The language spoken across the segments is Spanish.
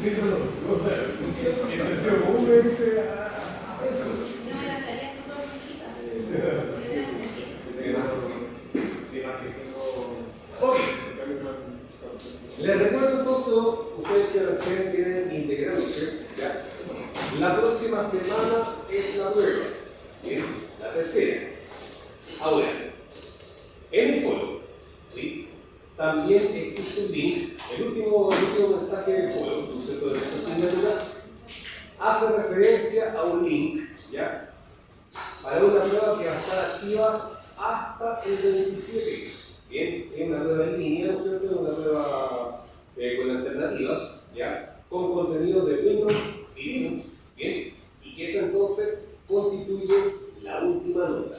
Sí, no, el sentido común me dice eso. No me gastaría con dos chiquitas. Ok. Les recuerdo entonces, ustedes que recién vienen integrándose, ¿ya? La próxima semana es la nueva, ¿bien? La tercera. Ahora, en el foro, ¿sí? También existe un link, el último mensaje del foro, ¿no es cierto?, de esta asignatura, hace referencia a un link, ¿ya?, para una prueba que va a estar activa hasta el 27. Bien, es una prueba en línea, ¿no es cierto?, una prueba con alternativas, ¿ya?, con contenido de Windows y Linux, ¿bien?, y que eso entonces constituye la última nota.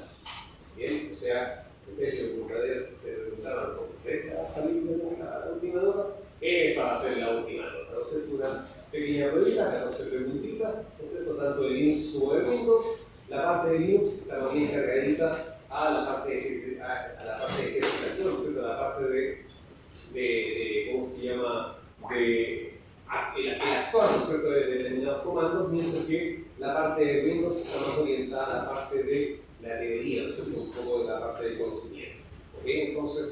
Bien, o sea, ustedes se preguntaban cómo va a salir la última nota, esa va a ser la última nota, ¿no es cierto? Una pequeña pruebita, 14 preguntitas, ¿no es cierto?, tanto de Linux como de Windows. La parte de Linux la vamos a ir cargadita a la parte de ejercitación, ¿no es cierto?, a la parte de ¿cómo se llama?, de el actuar, ¿no es cierto?, de determinados comandos, mientras que la parte de Windows está más orientada a la parte de la teoría, ¿no es cierto?, un poco de la parte de conocimiento. ¿Ok? Entonces,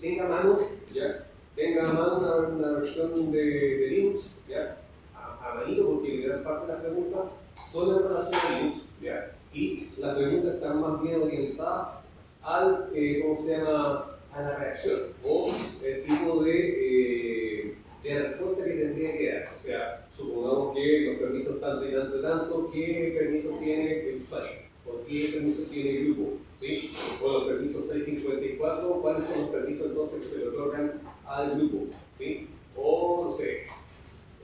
tenga a mano, ¿ya?, tenga a mano una versión de Linux, ¿ya?, a manito, porque gran parte de las preguntas son en relación a Linux, ¿ya?, y las preguntas están más bien orientadas al, ¿cómo se llama?, a la reacción o el tipo de respuesta que tendría que dar. O sea, supongamos que los permisos tanto y tanto y tanto, ¿qué permisos tiene el usuario? ¿O qué permisos tiene el grupo? ¿Sí? O los permisos 654, ¿cuáles son los permisos entonces que se le otorgan al grupo? ¿Sí? O, no sé,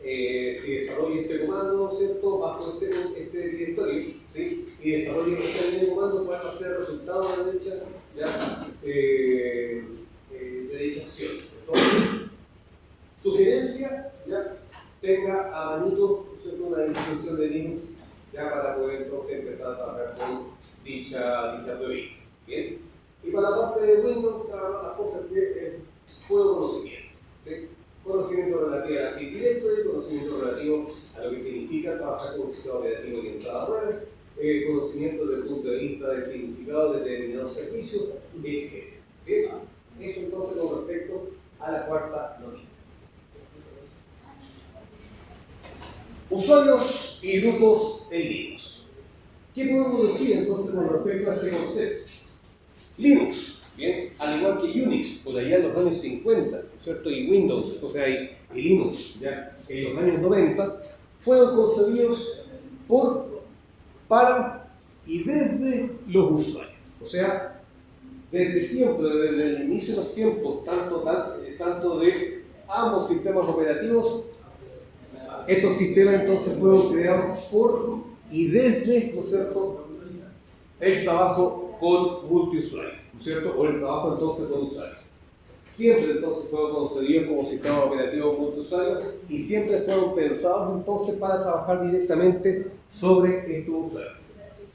si desarrollo este comando, ¿cierto?, bajo este directorio, ¿sí?, y desarrollo este mismo comando, ¿cuál va a ser el resultado de dicha, ¿ya?, de dicha acción? Entonces, sugerencia, ¿ya?, tenga a manito, ¿cierto?, una distribución de Linux, ya, para poder entonces empezar a trabajar con dicha teoría. ¿Bien? Y para la parte de Windows, las cosas que es puro conocimiento, ¿sí? Conocimiento relativo a la Active Directory, conocimiento relativo a lo que significa trabajar con un sistema operativo orientado a web, conocimiento desde el punto de vista del significado de determinados servicios, etc. ¿Bien? Eso entonces con respecto a la cuarta noticia. Usuarios y grupos en Linux. ¿Qué podemos decir entonces con respecto a este concepto? Linux, bien, al igual que Unix, por allá en los años 50, ¿no es cierto?, y Windows, o sea, y Linux, ya en los años 90, fueron concebidos para y desde los usuarios. O sea, desde siempre, desde el inicio de los tiempos, tanto de ambos sistemas operativos, estos sistemas entonces fueron creados por y desde, ¿no es cierto?, el trabajo con multiusuarios, ¿no es cierto?, o el trabajo entonces con usuarios. Siempre entonces fueron concebidos como sistemas operativos multiusuarios y siempre fueron pensados entonces para trabajar directamente sobre estos usuarios.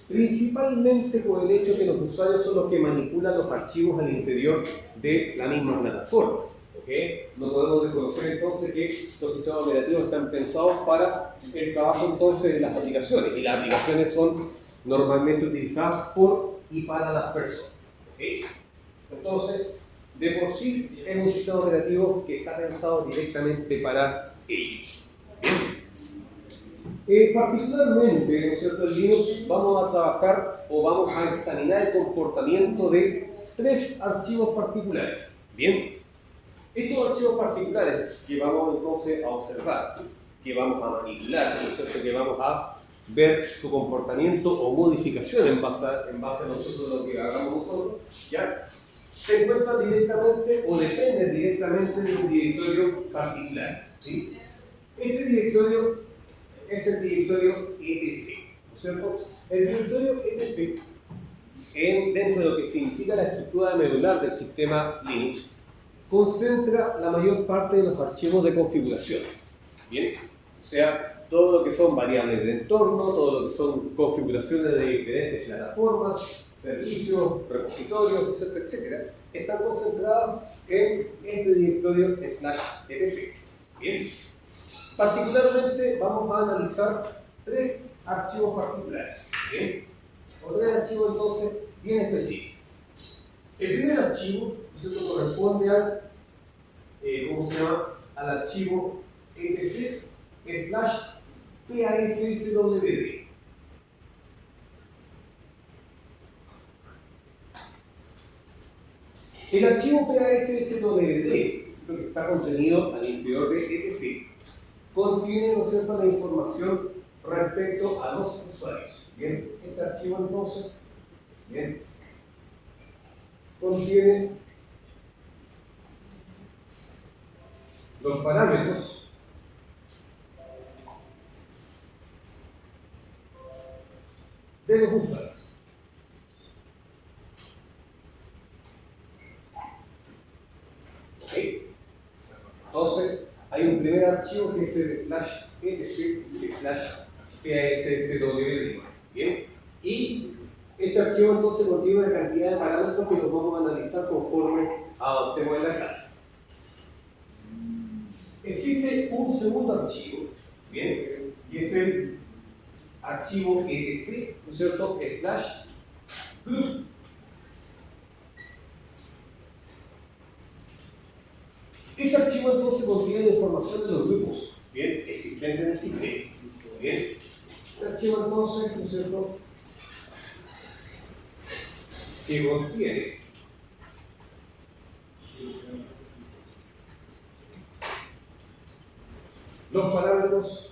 Principalmente por el hecho que los usuarios son los que manipulan los archivos al interior de la misma plataforma. ¿Okay? No podemos desconocer entonces que los sistemas operativos están pensados para el trabajo entonces de las aplicaciones, y las aplicaciones son normalmente utilizadas por y para las personas. ¿Okay? Entonces, de por sí es un sistema operativo que está pensado directamente para ellos. Particularmente, ¿no es cierto?, en Linux vamos a trabajar o vamos a examinar el comportamiento de tres archivos particulares. Bien, estos archivos particulares que vamos entonces a observar, que vamos a manipular, ¿no es cierto?, que vamos a ver su comportamiento o modificación en base a nosotros lo que hagamos nosotros, ¿ya?, se encuentran directamente o dependen directamente de un directorio particular, ¿sí? Este directorio es el directorio etc, ¿no es cierto? El directorio etc, dentro de lo que significa la estructura medular del sistema Linux, concentra la mayor parte de los archivos de configuración. ¿Bien? O sea, todo lo que son variables de entorno, todo lo que son configuraciones de diferentes plataformas, servicios, repositorios, etcétera, están concentrados en este directorio /etc. Bien. Particularmente vamos a analizar tres archivos particulares. Bien. O tres archivos entonces bien específicos. El primer archivo, ¿cierto?, corresponde al, ¿cómo se llama?, al archivo etc/PASSWD. El archivo PASSWD, que está contenido al interior de etc, contiene, ¿no es cierto?, la información respecto a los usuarios. Bien, este archivo entonces, bien, contiene los parámetros de los usuarios. ¿Ok? Entonces, hay un primer archivo que es el /etc/PASSWD. Bien, y este archivo entonces contiene una cantidad de parámetros que los vamos a analizar conforme avancemos en la clase. Existe un segundo archivo, bien, y es el archivo etc, ¿no es cierto?, /plus. Este archivo entonces contiene información de los grupos, bien, existentes en el sistema. Bien, este archivo entonces, ¿no es cierto?, que contiene los parámetros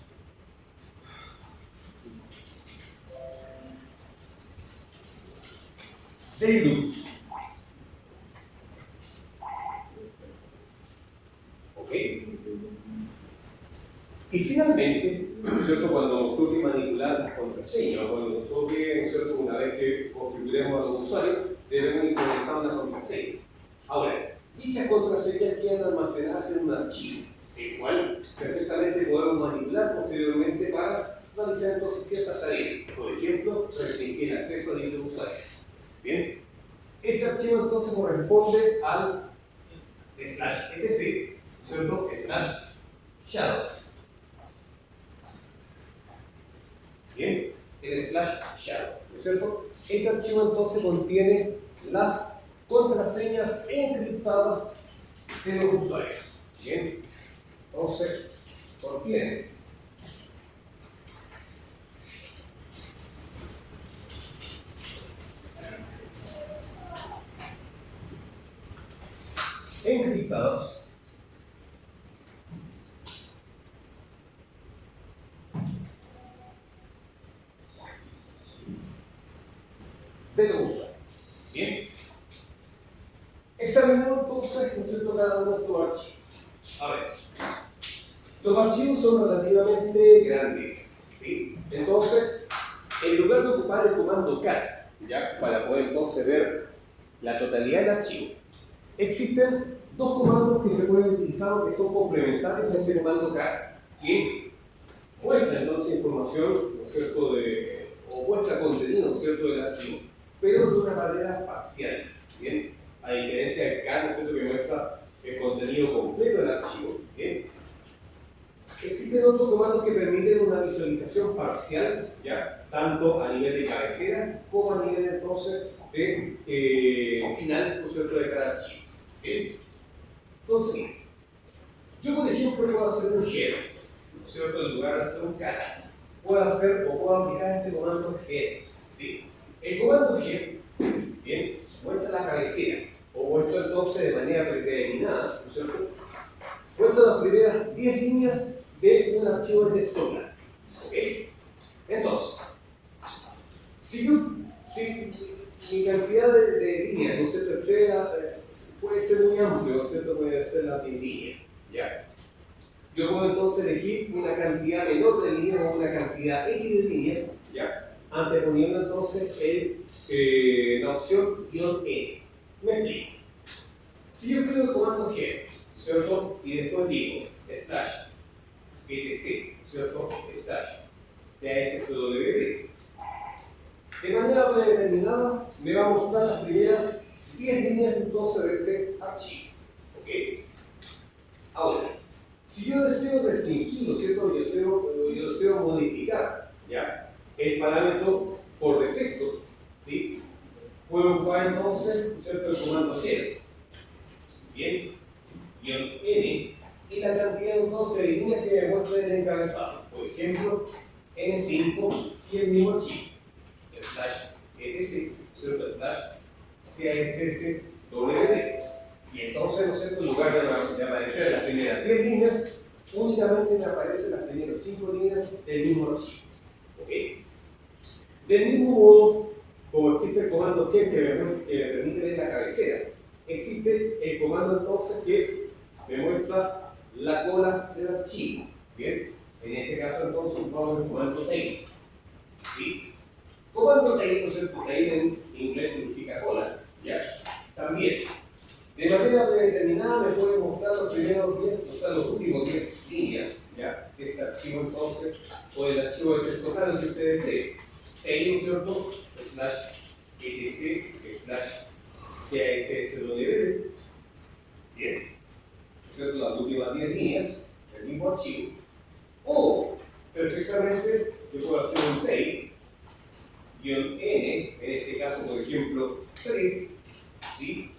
del grupo. ¿Ok? Y finalmente, ¿no es cierto?, cuando nos toque manipular las contraseñas, cuando nos toque, ¿no es cierto?, una vez que configuremos a los usuarios, debemos implementar una contraseña. Ahora, dichas contraseñas quedan almacenadas en un archivo, el cual perfectamente podemos manipular posteriormente para realizar entonces ciertas tareas. Por ejemplo, restringir el acceso a dichos usuarios. Bien, ese archivo entonces corresponde al /etc, ¿cierto?, /shadow. Bien, el /shadow, ¿no es cierto? Ese archivo entonces contiene las contraseñas encriptadas de los usuarios. Bien, entonces contiene encriptados de los usuarios. Bien, examinemos entonces, ¿no es cierto?, cada uno de estos archivos. A ver, los archivos son relativamente grandes, ¿sí? Entonces, en lugar de ocupar el comando cat, ¿ya?, para poder entonces ver la totalidad del archivo, existen dos comandos que se pueden utilizar que son complementarios de este comando cat, que muestra entonces información, ¿no es cierto?, o muestra contenido, ¿no es cierto?, del archivo, pero de una manera parcial. Bien, a diferencia del cat, ¿no es cierto?, que muestra el contenido completo del archivo. Bien, existen otros comandos que permiten una visualización parcial, ¿ya?, tanto a nivel de cabecera como a nivel entonces de final, ¿no es cierto?, de cada archivo. Bien, entonces, yo por ejemplo puedo hacer un header, ¿no es cierto?, en lugar de hacer un cat, puedo aplicar este comando header. ¿Sí? El comando header, bien, muestra la cabecera, o muestra entonces de manera predeterminada, ¿no es cierto?, muestra las primeras 10 líneas de un archivo de texto plano. ¿Ok? Entonces, si mi cantidad de líneas, ¿no es cierto?, puede ser muy amplio, ¿no es cierto?, puede ser la línea, ¿ya? Yo puedo entonces elegir una cantidad menor de líneas o una cantidad X de líneas, ¿ya?, anteponiendo entonces la opción "-n". Me explico. Si yo escribo el comando header, ¿cierto?, y después digo /etc, ¿cierto?, /PASSWD, de manera predeterminada me va a mostrar las primeras 10 líneas entonces de este archivo. ¿Ok? Ahora, Si yo deseo restringir, ¿no es cierto? Yo deseo modificar, ¿ya? El parámetro por defecto, ¿sí? Puedo ocupar entonces, ¿no es cierto?, el comando G, bien, guión N, y la cantidad entonces de líneas que me muestra en el encabezado. Por ejemplo, N5 y el mismo archivo, slash etc, ¿cierto? Slash TASSWD. Y entonces, ¿no es cierto?, en lugar de aparecer las primeras 10 líneas, únicamente me aparecen las primeras 5 líneas del mismo archivo. ¿Ok? Del mismo modo, como existe el comando que me permite ver la cabecera, existe el comando entonces que me muestra la cola del archivo. ¿Bien? En este caso entonces ocupamos el comando tail. ¿Sí? Comando tail, ¿no es cierto? Tail en inglés significa cola. ¿Ya? También, de manera predeterminada me puede mostrar los primeros 10, o sea, los últimos 10 líneas, ¿ya? De este archivo entonces, o el archivo de texto total que usted desee. Tail, ¿no es cierto? Slash etc, slash TASSWD. Bien. ¿No es cierto? Las últimas 10 líneas del mismo archivo. O, perfectamente, yo puedo hacer un tail, guión N, en este caso, por ejemplo, 3, ¿sí?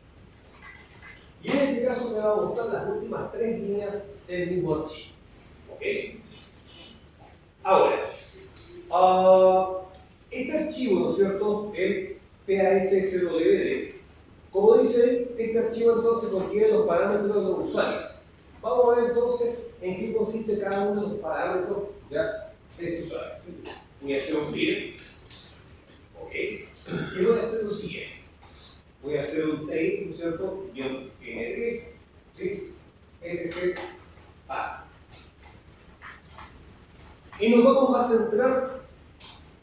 Y en este caso me va a mostrar las últimas 3 líneas del mismo archivo. ¿Ok? Ahora, este archivo, ¿no es cierto?, el TASSWD, como dice ahí, este archivo entonces contiene los parámetros de los usuarios. Vamos a ver entonces en qué consiste cada uno de los parámetros de este usuario. Voy a hacer un clear, ¿ok? Y voy a hacer lo siguiente. Voy a hacer un tail, ¿no es cierto?, guión N3, ¿sí? etc, basta. Y nos vamos a centrar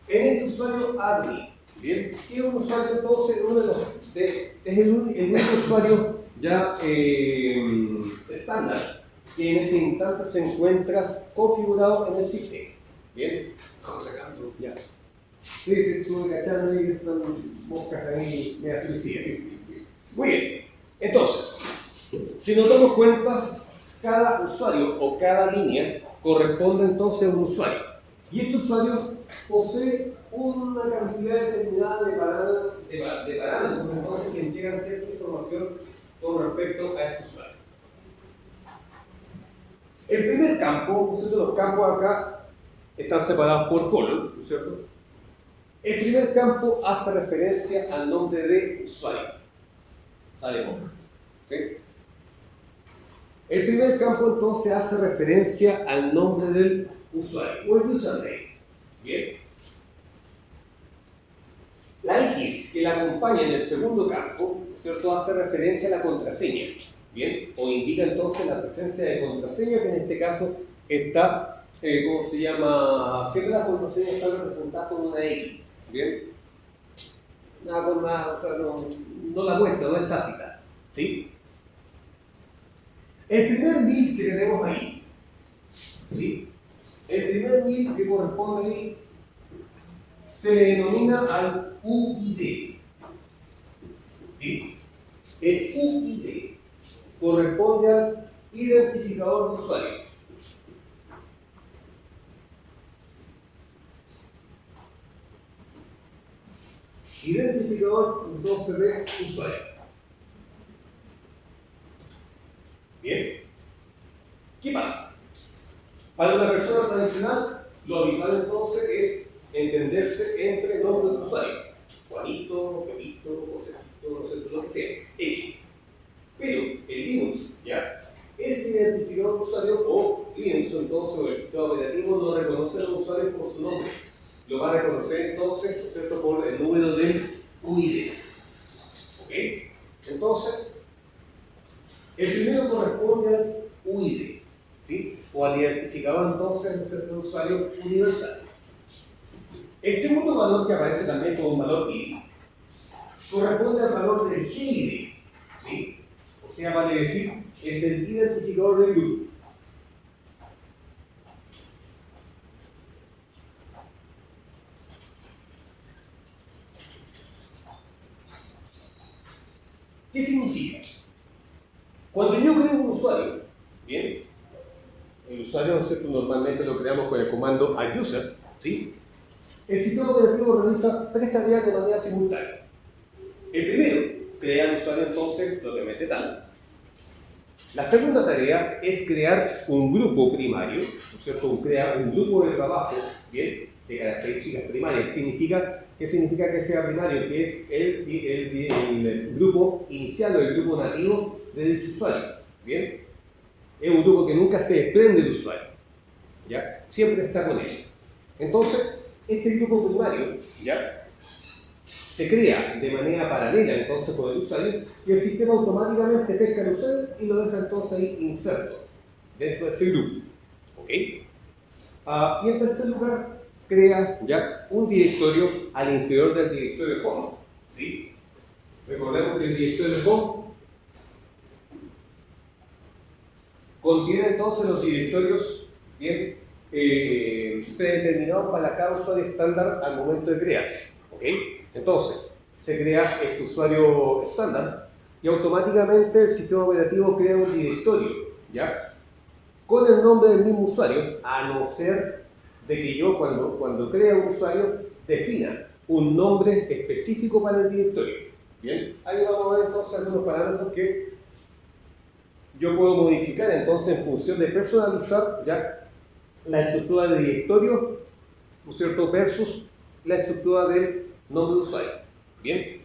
en este usuario admin. Bien, y un usuario entonces, es el único usuario ya estándar que en este instante se encuentra configurado en el sistema. Bien, vamos sacando ya. Sí, estuve cachando ahí que están moscas ahí, me hacen. Muy bien, entonces, si nos damos cuenta, cada usuario o cada línea corresponde entonces a un usuario. Y este usuario posee una cantidad determinada de parámetros entonces, que entregan cierta información con respecto a este usuario. El primer campo, ¿no es cierto? Los campos acá están separados por colon, ¿no es cierto? El primer campo hace referencia al nombre de usuario. Sabemos, ¿sí? El primer campo entonces hace referencia al nombre del usuario, o el username. Bien. La X que la acompaña en el segundo campo, ¿cierto?, hace referencia a la contraseña. Bien, o indica entonces la presencia de contraseña, que en este caso está, ¿cómo se llama? Siempre las contraseñas están representadas con una X. Bien, nada con más, o sea, no la muestra, no es tácita. ¿Sí? El primer mil que tenemos ahí, ¿sí? El primer mil que corresponde ahí se le denomina al UID. ¿Sí? El UID corresponde al identificador de usuario. Identificador entonces de usuario. Bien. ¿Qué pasa? Para una persona tradicional, lo habitual entonces es entenderse entre nombre de usuario. Juanito, Pepito, Josecito, no sé, lo que sea, X. Pero el Linux, ¿ya? Ese identificador de usuario o Linux, entonces, o el sistema operativo no reconoce a los usuarios por su nombre. Lo va a reconocer entonces, ¿cierto?, por el número del UID. ¿Ok? Entonces, el primero corresponde al UID, ¿sí? O al identificador entonces, ¿no es cierto?, de usuario universal. El segundo valor que aparece también como un valor ID corresponde al valor del GID, ¿sí? O sea, vale decir, es el identificador del grupo. ¿Qué significa? Cuando yo creo un usuario, ¿bien?, el usuario, ¿no es cierto?, normalmente lo creamos con el comando adducer, ¿sí? El sistema operativo realiza tres tareas de manera simultánea. El primero, crea al usuario entonces propiamente tal. La segunda tarea es crear un grupo primario, ¿no es cierto? Crear un grupo de trabajo, ¿bien?, de características primarias. ¿Qué significa que sea primario? Que es el grupo inicial o el grupo nativo de dicho usuario, ¿bien? Es un grupo que nunca se desprende del usuario, ¿ya? Siempre está con él. Entonces, este grupo primario, ¿ya?, se crea de manera paralela entonces con el usuario y el sistema automáticamente pesca al usuario y lo deja entonces ahí inserto dentro de ese grupo. ¿Ok? Y en tercer lugar, crea ya un directorio al interior del directorio home. ¿Sí? Recordemos que el directorio home contiene entonces los directorios bien predeterminados para cada usuario estándar al momento de crear. ¿Ok? Entonces, se crea este usuario estándar y automáticamente el sistema operativo crea un directorio, ¿ya?, con el nombre del mismo usuario, a no ser de que yo cuando crea un usuario defina un nombre específico para el directorio. Bien, ahí vamos a ver entonces algunos parámetros que yo puedo modificar entonces en función de personalizar ya la estructura del directorio, ¿no es cierto?, versus la estructura del nombre de usuario. Bien,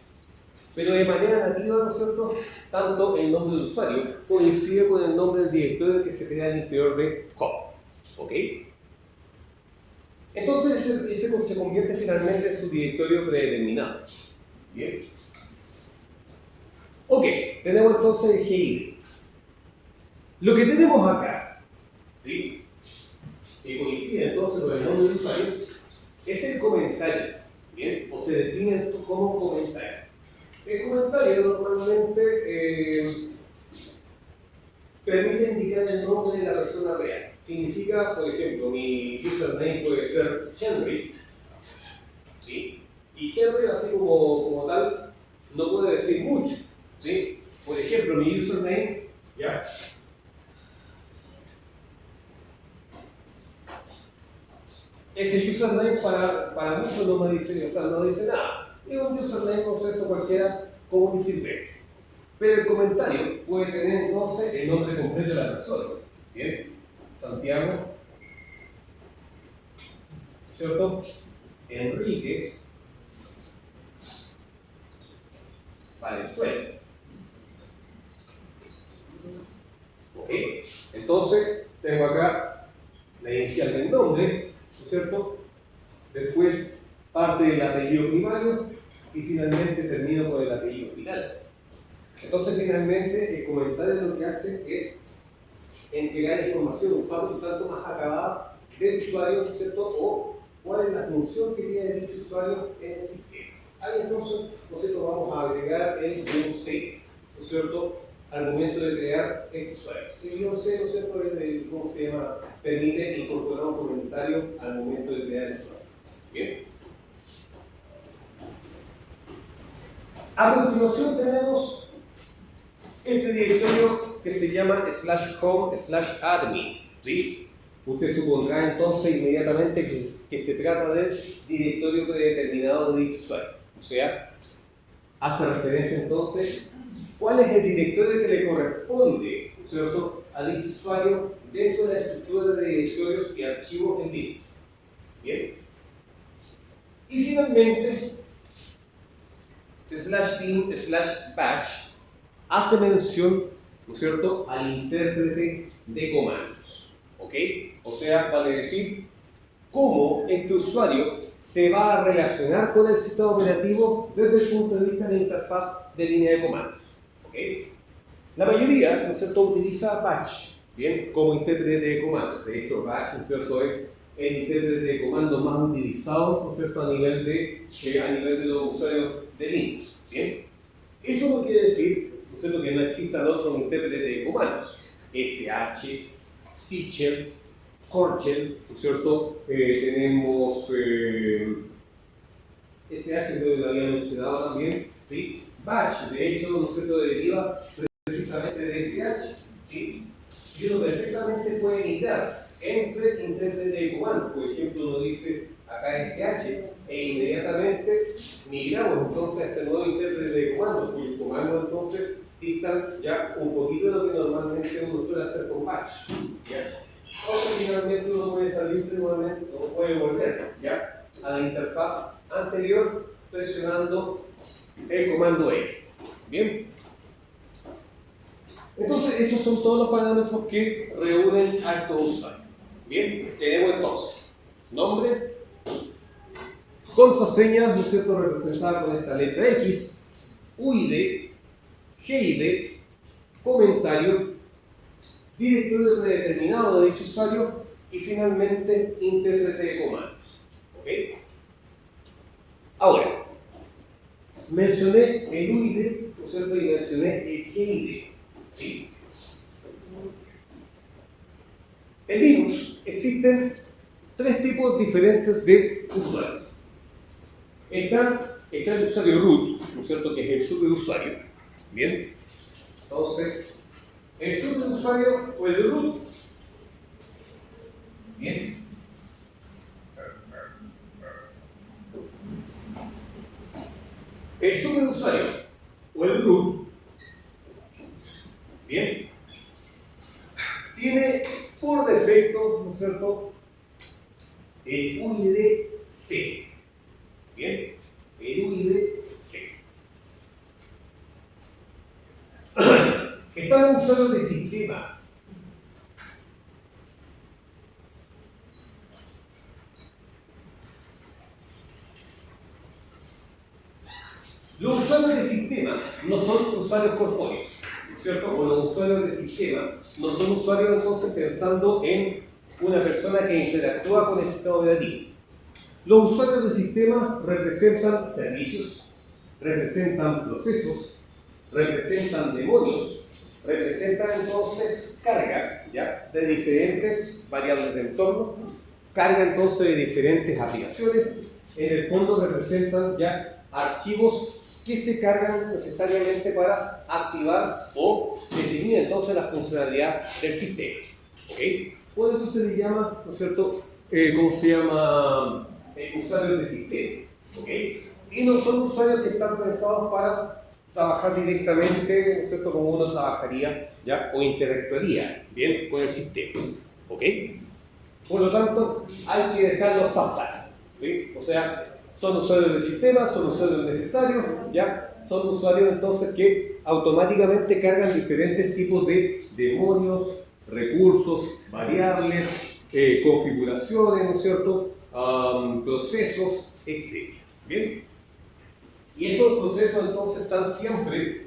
pero de manera nativa, ¿no es cierto?, tanto el nombre del usuario coincide con el nombre del directorio que se crea al interior de home. ¿Ok? Entonces ese se convierte finalmente en su directorio predeterminado. Bien. Ok, tenemos entonces el GID. Lo que tenemos acá, ¿sí?, que coincide entonces con el nombre del usuario, es el comentario. Bien, o se define esto como comentario. El comentario normalmente permite indicar el nombre de la persona real. Significa, por ejemplo, mi username puede ser Chenry, ¿sí? Y Chenry, así como tal, no puede decir mucho, ¿sí? Por ejemplo, mi username, ¿ya?, ese username para muchos no me dice, o sea, no dice nada. Es un username, concepto cualquiera, común y silvestre. Pero el comentario puede tener entonces el nombre completo de la persona. Bien, Santiago, ¿cierto?, Enríquez Valenzuela. ¿Ok? Entonces, tengo acá la inicial del nombre, ¿no es cierto? Después parte del apellido primario y finalmente termino con el apellido final. Entonces, finalmente, el comentario lo que hace es entregar información un tanto más acabada del usuario, ¿no es cierto?, o cuál es la función que tiene dicho usuario en el sistema. Ahí entonces, nosotros vamos a agregar el IOC, ¿no es cierto?, al momento de crear el usuario. El IOC, ¿no es cierto?, ¿cómo se llama?, permite incorporar un comentario al momento de crear el usuario. Bien. A continuación tenemos este directorio que se llama /home/admin, ¿sí? Usted supondrá entonces inmediatamente que se trata del directorio predeterminado de dicho usuario. O sea, hace referencia entonces cuál es el directorio que le corresponde, ¿no es cierto?, a dicho usuario dentro de la estructura de directorios y archivos en Linux. Bien. Y finalmente, /bin/batch hace mención, ¿no es cierto?, al intérprete de comandos. ¿Ok? O sea, vale decir cómo este usuario se va a relacionar con el sistema operativo desde el punto de vista de la interfaz de línea de comandos. ¿Ok? La mayoría, ¿no es cierto?, utiliza batch, ¿bien?, como intérprete de comandos. De hecho, batch, ¿no es cierto?, es el intérprete de comandos más utilizado, ¿no es cierto?, a nivel de los usuarios de Linux. ¿Bien? Eso no quiere decir, ¿no es cierto?, que no existan otros intérpretes de comandos. SH, Sichel, Corchel, ¿no es cierto? Tenemos SH, creo que lo había mencionado también, ¿sí? Batch, de hecho, ¿no es cierto?, deriva precisamente de SH, ¿sí? Y uno perfectamente puede migrar entre intérprete de comando. Por ejemplo, uno dice acá SH e inmediatamente migramos entonces a este nuevo intérprete de comando, cuyo comando entonces distan ya un poquito de lo que normalmente uno suele hacer con batch. ¿Ya? O que finalmente uno puede salirse nuevamente, o puede volver ¿ya? A la interfaz anterior presionando el comando X. Bien. Entonces, esos son todos los parámetros que reúnen a estos usuarios. Bien, tenemos entonces nombre, contraseña, ¿no es cierto?, representada con esta letra X, UID, GID, comentario, directorio predeterminado de dicho usuario y finalmente intérprete de comandos. ¿Ok? Ahora, mencioné el UID, ¿no es cierto?, y mencioné el GID. ¿Sí? En Linux existen tres tipos diferentes de usuarios. Está el usuario root, ¿no es cierto?, que es el superusuario. Bien. Entonces, el superusuario o el root. Bien. El superusuario o el root. Bien. Tiene por defecto, ¿no es cierto?, el UID-C. Bien, el UID-C. Están los usuarios de sistema. Los usuarios de sistema no son usuarios corpóreos, ¿cierto? O los usuarios de sistema no son usuarios entonces pensando en una persona que interactúa con el sistema operativo. Los usuarios de sistema representan servicios, representan procesos, representan demonios, representan entonces carga ¿ya? De diferentes variables de entorno, carga entonces de diferentes aplicaciones, en el fondo representan ya archivos que se cargan necesariamente para activar o definir entonces la funcionalidad del sistema. ¿Okay? Por eso se le llama, ¿no es cierto?, ¿cómo se llama? Usuarios de sistema. ¿Okay? Y no son usuarios que están pensados para trabajar directamente, ¿no es cierto?, como uno trabajaría ¿ya? O interactuaría bien con el sistema. ¿Okay? Por lo tanto, hay que dejarlos pasar. ¿Sí? O sea, son usuarios del sistema, son usuarios necesarios, ¿ya? Son usuarios entonces que automáticamente cargan diferentes tipos de demonios, recursos, variables, configuraciones, ¿no es cierto? Procesos, etc. ¿Bien? Y esos procesos entonces están siempre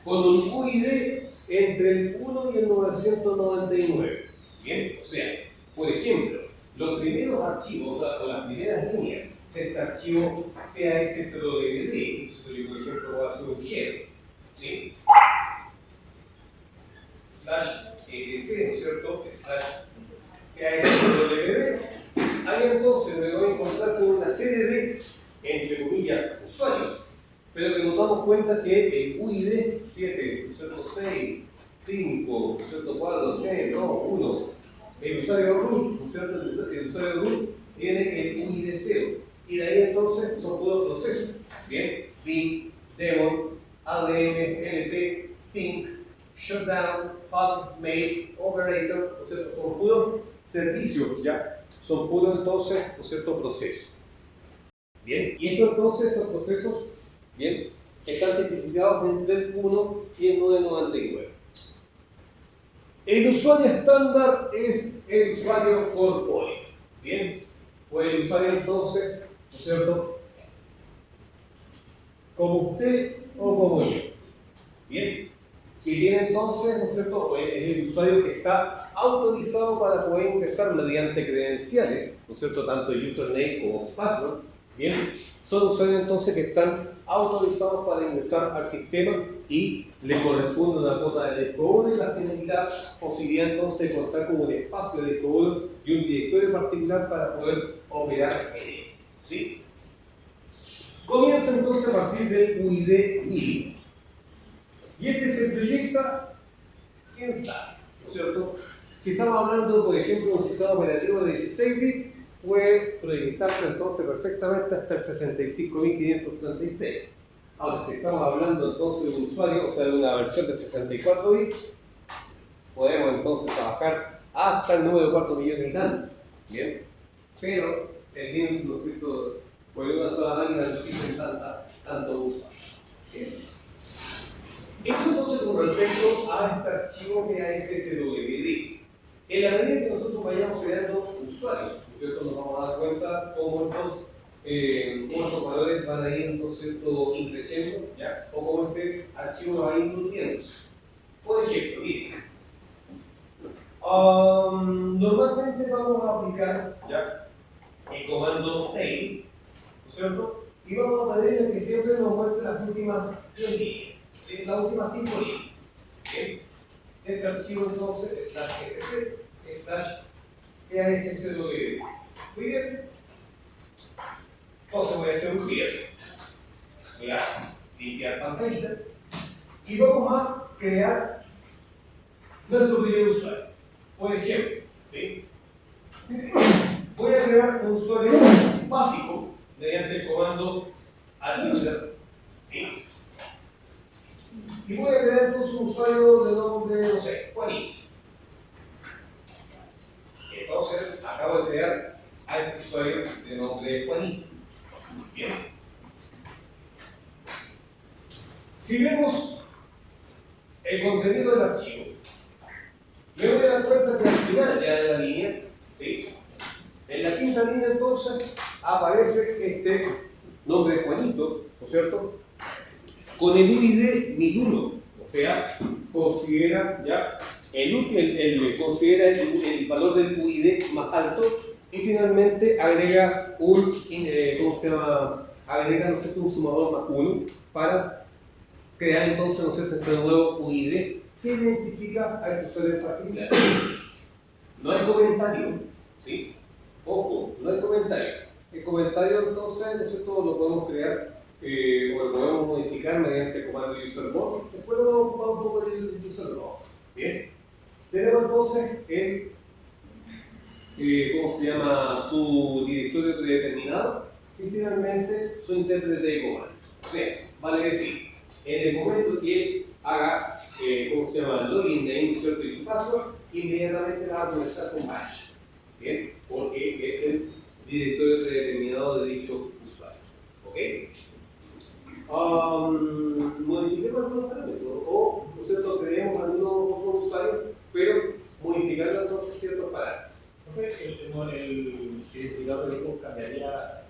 con un UID entre el 1 y el 999. ¿Bien? O sea, por ejemplo, los primeros archivos o las primeras líneas de este archivo TASSWD, yo por ejemplo voy a hacer un header, ¿sí? /etc, ¿no es cierto? /TASSWD. Ahí entonces me voy a encontrar con una serie de, entre comillas, usuarios, pero que nos damos cuenta que el UID 7, ¿no es cierto? 6, 5, ¿no es cierto? 4, 3, 2, 1, el usuario root, ¿no es cierto? El usuario root tiene el UID 0. Y de ahí entonces son puros procesos. Bien, bin, daemon, adm, lp, sync, shutdown, pub, make, operator, ¿no es cierto? Son puros servicios, ¿ya? Son puros entonces, ¿no es cierto?, procesos. Bien, y estos procesos, bien, están tipificados entre el 1 y el 999. El usuario estándar es el usuario corpóreo. Bien, o el usuario entonces, ¿no es cierto?, como usted o como yo. Bien, que tiene entonces, ¿no es cierto?, es el usuario que está autorizado para poder ingresar mediante credenciales, ¿no es cierto?, tanto username como password. Bien, son usuarios entonces que están autorizados para ingresar al sistema y le corresponde una cuota de disco duro y la finalidad, posibilidad entonces de contar con un espacio de disco duro y un directorio particular para poder operar en él. ¿Sí? Comienza entonces a partir del UID 1000. Y este se proyecta, quién sabe, ¿no es cierto? Si estamos hablando, por ejemplo, de un sistema operativo de 16 bits, puede proyectarse entonces perfectamente hasta el 65.536. Ahora, si estamos hablando entonces de un usuario, o sea, de una versión de 64 bits, podemos entonces trabajar hasta el número de 4 millones y tanto. Bien, pero el Linux, ¿no es cierto?, por una sola máquina no existe tanto uso. Bien. Esto entonces con respecto a este archivo que es SWD. En la medida que nosotros vayamos creando usuarios, ¿no es cierto?, nos vamos a dar cuenta cómo estos valores van a ir, ¿no es cierto?, increciendo, ¿ya? O cómo este archivo va a ir nutriéndose. Por ejemplo, miren, normalmente vamos a aplicar, ¿ya?, el comando tail, ¿no es cierto?, y vamos a pedirle que siempre nos muestre las últimas 10 líneas, ¿sí?, las últimas 5 líneas. ¿Sí? Este archivo entonces /PASSW. Muy bien. Entonces voy a hacer un clear. Voy a limpiar pantallita y vamos a crear nuestro primer usuario. Por ejemplo, ¿sí?, voy a crear un usuario básico mediante el comando adduser, ¿sí?, y voy a crear entonces un usuario de nombre, no sé, Juanito. Entonces acabo de crear a este usuario de nombre Juanito. Bien. Si vemos el contenido del archivo, me voy a dar cuenta que al final ya de la línea, ¿sí?, en la quinta línea entonces aparece este nombre de Juanito, ¿no es cierto?, con el UID 1001, o sea, considera ya considera el valor del UID más alto y finalmente agrega agrega, ¿no es cierto?, un sumador más 1 para crear entonces, ¿no es cierto?, este nuevo UID que identifica a ese usuario en particular. No hay comentario, ¿sí? Ojo, no hay comentario. El comentario entonces, ¿no es cierto?, lo podemos crear o lo podemos modificar mediante el comando usermod. Después vamos a ocupar un poco el usermod. Bien. Tenemos entonces ¿cómo se llama?, su directorio predeterminado y finalmente su intérprete de comandos. O sea, vale decir, en el momento que él haga, ¿cómo se llama?, login name, ¿cierto?, y su password, inmediatamente va a comenzar con bash. Bien, porque es el directorio predeterminado de dicho usuario. ¿Ok? Modifiquemos algunos parámetros o, ¿no es cierto?, creemos algunos otros usuarios, pero modificando entonces ciertos parámetros. El identificador de grupo cambiaría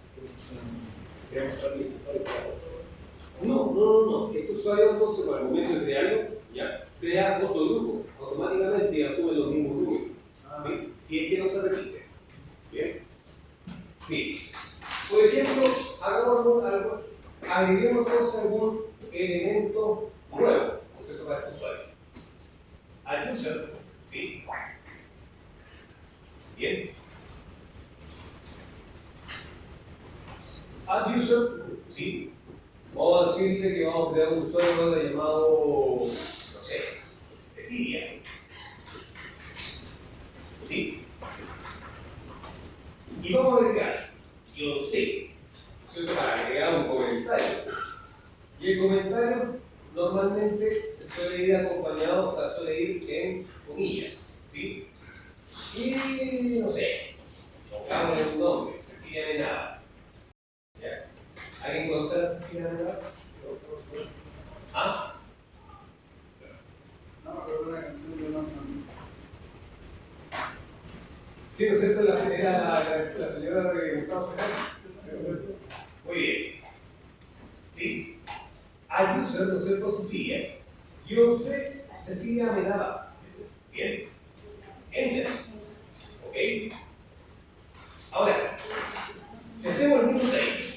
si queremos usar ese usuario para otro. No. Este usuario entonces, al momento de crearlo, ya crea otro grupo automáticamente y asume los mismos números. ¿Sí? Si es que no se repite. Bien. Bien. Por ejemplo, hagamos algo. Agreguemos entonces algún elemento nuevo, ¿no es cierto?, para este usuario. Al user, ¿sí? Bien. Add user, ¿sí? Vamos a decirle que vamos a crear un usuario llamado, no sé, Cecilia. ¿Sí? Y vamos a agregar, yo sé, ¿cierto?, para agregar un comentario. Y el comentario normalmente se suele ir acompañado, o sea, suele ir en comillas, ¿sí? Y no sé, pongámosle un nombre, Cecilia Menada. ¿Ya? ¿Alguien conoce a Cecilia Menada? ¿Ah? No, pero una canción de una. Sí, ¿no es cierto? La señora de Gustavo Cerati. Muy bien. ¿Sí? Hay user, ¿no es cierto?, Cecilia. Yo sé Cecilia Menada. Bien. Enter. ¿Ok? Ahora, si hacemos el mismo take,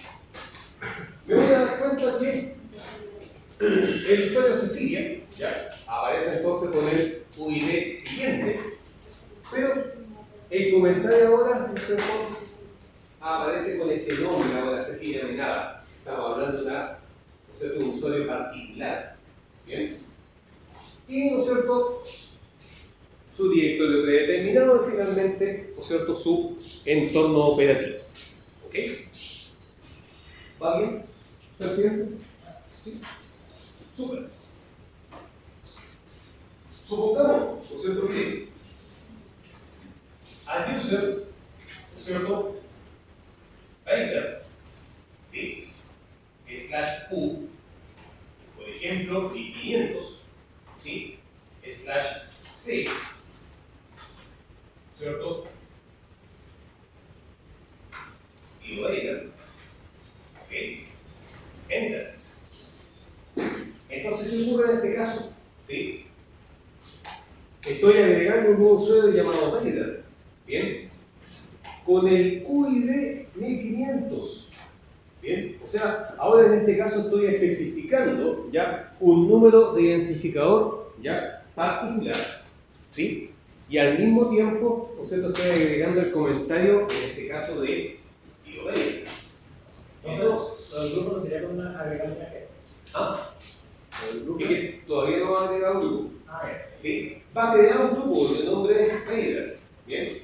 me voy a dar cuenta que el usuario Cecilia, ¿ya?, aparece entonces con el UID siguiente, pero el comentario ahora, ¿no es cierto?, aparece con este nombre ahora, Cecilia Menada. Estamos hablando de un usuario particular. Bien. Y, ¿no es cierto?, su directorio predeterminado y finalmente, ¿no es cierto?, su entorno operativo. ¿Ok? ¿Va bien? ¿Está bien? ¿Sí? Súper. Supongamos, ¿no es cierto?, que al user, ¿no es cierto?, paper, ¿sí?, /u, por ejemplo, 1500, ¿sí?, /c, ¿cierto?, y later, ¿ok?, enter. Entonces, ¿qué ocurre en este caso? ¿Sí? Estoy agregando un nuevo usuario llamado Vader, ¿bien?, con el UID 1500. Bien, o sea, ahora en este caso estoy especificando ya un número de identificador ya particular, ¿sí? Y al mismo tiempo, ¿no es cierto?, estoy agregando el comentario, en este caso de IOV. Entonces, los grupos no sería con una agregando una G. Ah, es que todavía no va a agregar un grupo. Bien. ¿Sí? Va a crear un grupo de nombre Vader, ¿bien?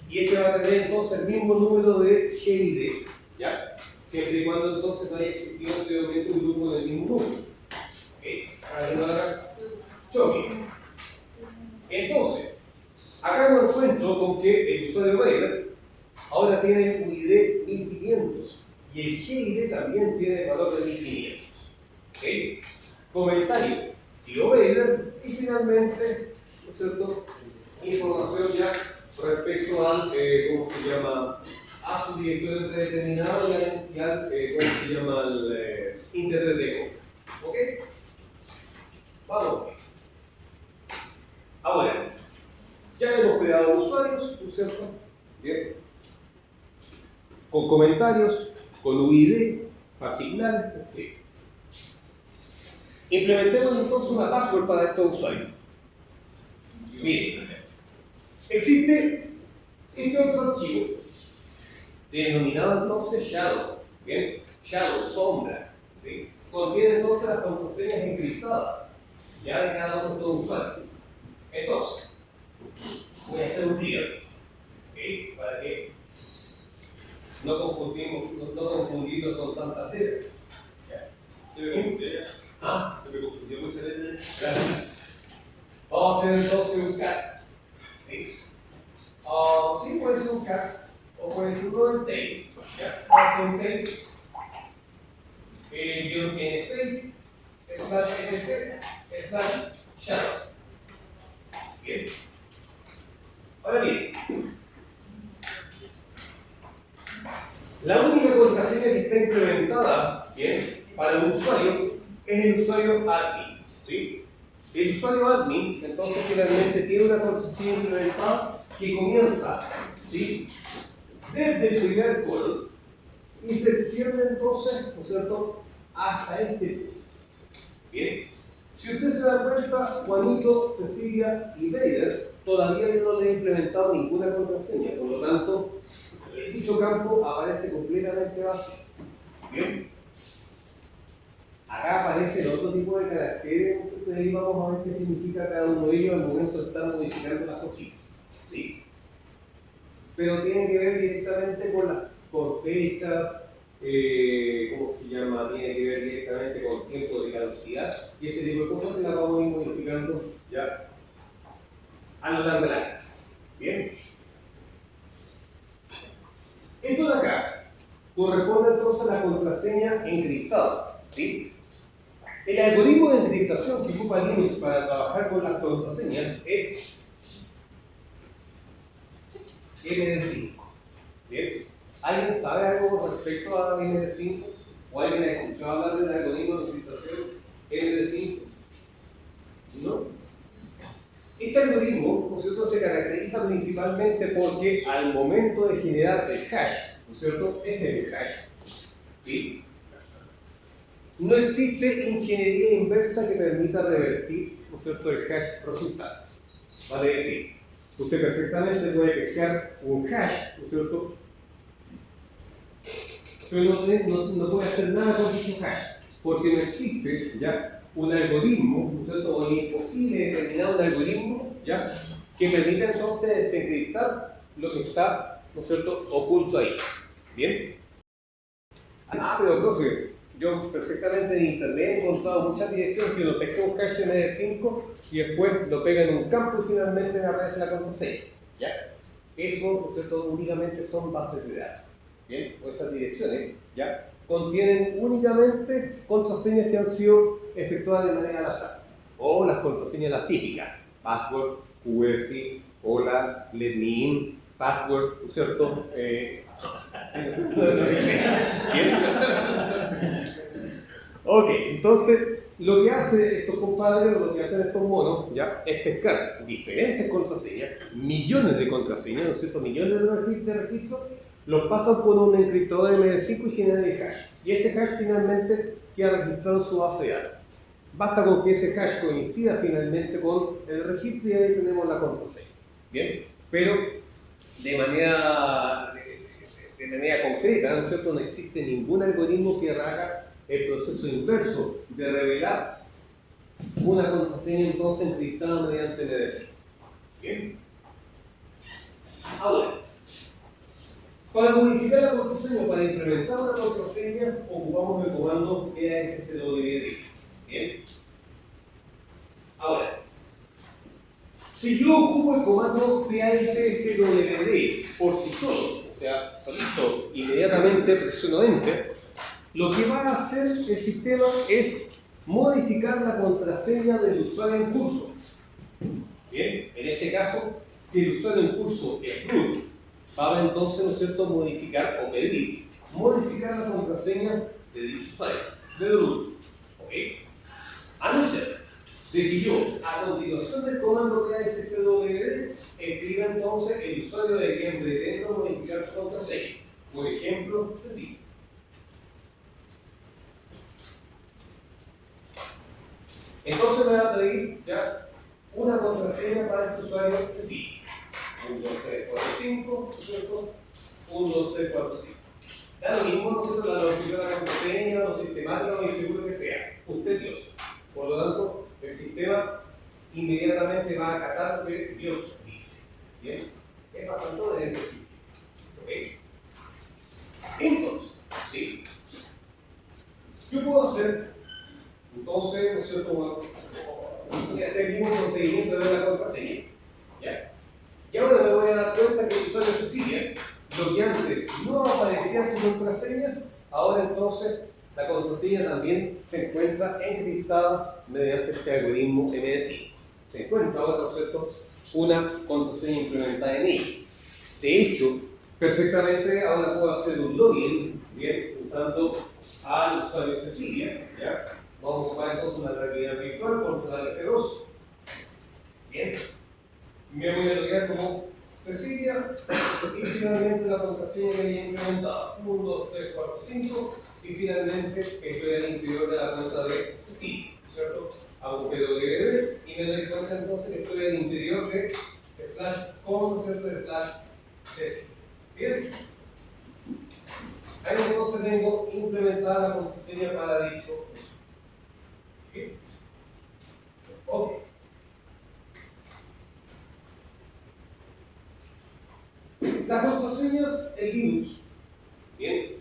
Y ese va a tener entonces el mismo número de GID, ¿ya? Siempre y cuando entonces no haya existido anteriormente un grupo del mismo número. ¿Ok? Para que no haga choque. Entonces, acá me encuentro con que el usuario Vader ahora tiene un ID 1500 y el GID también tiene el valor de 1500. ¿Ok? Comentario, tío Vader, y finalmente, ¿no es cierto?, información ya respecto al, ¿cómo se llama?, a su directorio predeterminado y al ¿cómo se llama?, al internet de compra. ¿Ok? Vamos. Ahora, ya hemos creado usuarios, ¿no es cierto? Bien. Con comentarios, con UID particular, etc. Implementemos entonces una password para estos usuarios. Bien. Existe este otro archivo denominado entonces Shadow, ¿bien? Shadow, sombra, ¿sí? Contiene entonces las contraseñas encriptadas, ya de cada uno de los usuarios. Entonces, voy a hacer un clear, ¿ok?, para que no confundirnos con tantas letras. ¿Ah? Se me confundió muchas veces. Vamos a hacer entonces un cat, ¿sí? Sí, puede ser un cat, o puede ser un tape. Vamos a hacer un tape. N6 /nc/shadow. Bien. Ahora bien, la única contraseña que está implementada, bien, para un usuario es el usuario admin, ¿sí? El usuario admin entonces finalmente tiene una contraseña implementada que comienza, ¿sí?, desde el primer colon y se extiende entonces, ¿no es cierto?, hasta este punto. Bien. Si usted se da cuenta, Juanito, Cecilia y Vader todavía no le he implementado ninguna contraseña, por lo tanto, dicho campo aparece completamente vacío. Bien. Acá aparece el otro tipo de caracteres, entonces ahí vamos a ver qué significa cada uno de ellos al momento de estar modificando las cositas. ¿Sí? Pero tiene que ver directamente con fechas, ¿cómo se llama? Tiene que ver directamente con tiempo de caducidad y ese tipo de cosas que las vamos a ir modificando ya a lo largo de la clase. Bien. Esto de acá corresponde entonces a la contraseña encriptada, ¿sí? El algoritmo de encriptación que ocupa Linux para trabajar con las contraseñas es MD5. ¿Bien? ¿Alguien sabe algo respecto a MD5? ¿O alguien ha escuchado hablar del algoritmo de encriptación MD5? ¿No? Este algoritmo, ¿no es cierto?, se caracteriza principalmente porque al momento de generar el hash, ¿no es cierto?, este es el hash, ¿sí?, no existe ingeniería inversa que permita revertir, ¿no es cierto?, el hash resultante. Vale decir, usted perfectamente puede crear un hash, ¿no es cierto?, pero no puede hacer nada con dicho hash, porque no existe ya un algoritmo, ¿no es cierto?, o es imposible determinar un algoritmo ya que permite entonces desencriptar lo que está, ¿no es cierto?, oculto ahí. ¿Bien? Pero profe, yo perfectamente en internet he encontrado muchas direcciones que uno pesca un cache en ED5 y después lo pega en un campo y finalmente aparece la contraseña. ¿Ya? Eso, ¿no es cierto?, únicamente son bases de datos. ¿Bien? O esas direcciones, ¿ya?, contienen únicamente contraseñas que han sido efectuadas de manera al azar. O las contraseñas las típicas. Password, QWERTY, hola, let me in, password, ¿no es cierto? ¿Bien? Ok, entonces lo que hacen estos compadres, o lo que hacen estos monos, ¿ya?, es pescar diferentes contraseñas, millones de contraseñas, ¿no es cierto?, millones de registros, los pasan por un encriptador MD5 y generan el hash. Y ese hash finalmente queda registrado en su base de datos. Basta con que ese hash coincida finalmente con el registro y ahí tenemos la contraseña. ¿Bien? Pero de manera concreta, ¿no es cierto?, no existe ningún algoritmo que haga el proceso inverso de revelar una contraseña entonces encriptada mediante MD5. ¿Bien? Ahora, para modificar la contraseña, para implementar una contraseña, ocupamos el comando PASSWD. ¿Bien? Ahora, si yo ocupo el comando PASSWD por sí solo, o sea, solito, inmediatamente presiono Enter, lo que va a hacer el sistema es modificar la contraseña del usuario en curso. Bien, en este caso, si el usuario en curso es root, va a entonces, ¿no es cierto?, modificar o pedir modificar la contraseña de dicho usuario, de root. ¿Ok? A no ser de que yo, a continuación del comando PASSWD, escriba entonces el usuario de quien pretendo modificar su contraseña. Por ejemplo, Cecilia. Entonces me va a pedir ya una contraseña para este usuario Cecilia. 1, 2, 3, 4, 5, ¿cierto? 1, 2, 3, 4, 5. Da lo mismo, nosotros la longitud de la contraseña, lo sistemático, lo inseguro que sea. Usted Dios. Por lo tanto, el sistema inmediatamente va a acatar lo que Dios dice. ¿Bien? Es bastante de simple. ¿Ok? Entonces, ¿sí? Yo puedo hacer, entonces, ¿no es cierto?, voy a hacer el mismo procedimiento de la contraseña. ¿Ya? Y ahora me voy a dar cuenta que el usuario Cecilia, lo que antes no aparecía en su contraseña, ahora entonces la contraseña también se encuentra encriptada mediante este algoritmo MD5. Se encuentra ahora, ¿no es cierto?, una contraseña implementada en ella. De hecho, perfectamente ahora puedo hacer un login, bien, usando al usuario Cecilia. ¿Ya? Vamos a ocupar entonces una realidad virtual, controlar F2. Bien. Me voy a loguear como Cecilia y finalmente la contraseña que había implementado. 1, 2, 3, 4, 5 y finalmente estoy al interior de la cuenta de Cecilia, ¿cierto? Hago PWD y me doy cuenta entonces que estoy al interior de /com, ¿cierto?, de /Cecilia. Bien. Ahí entonces tengo implementada la contraseña para dicho uso. Bien. Ok. Las contraseñas en Linux, bien,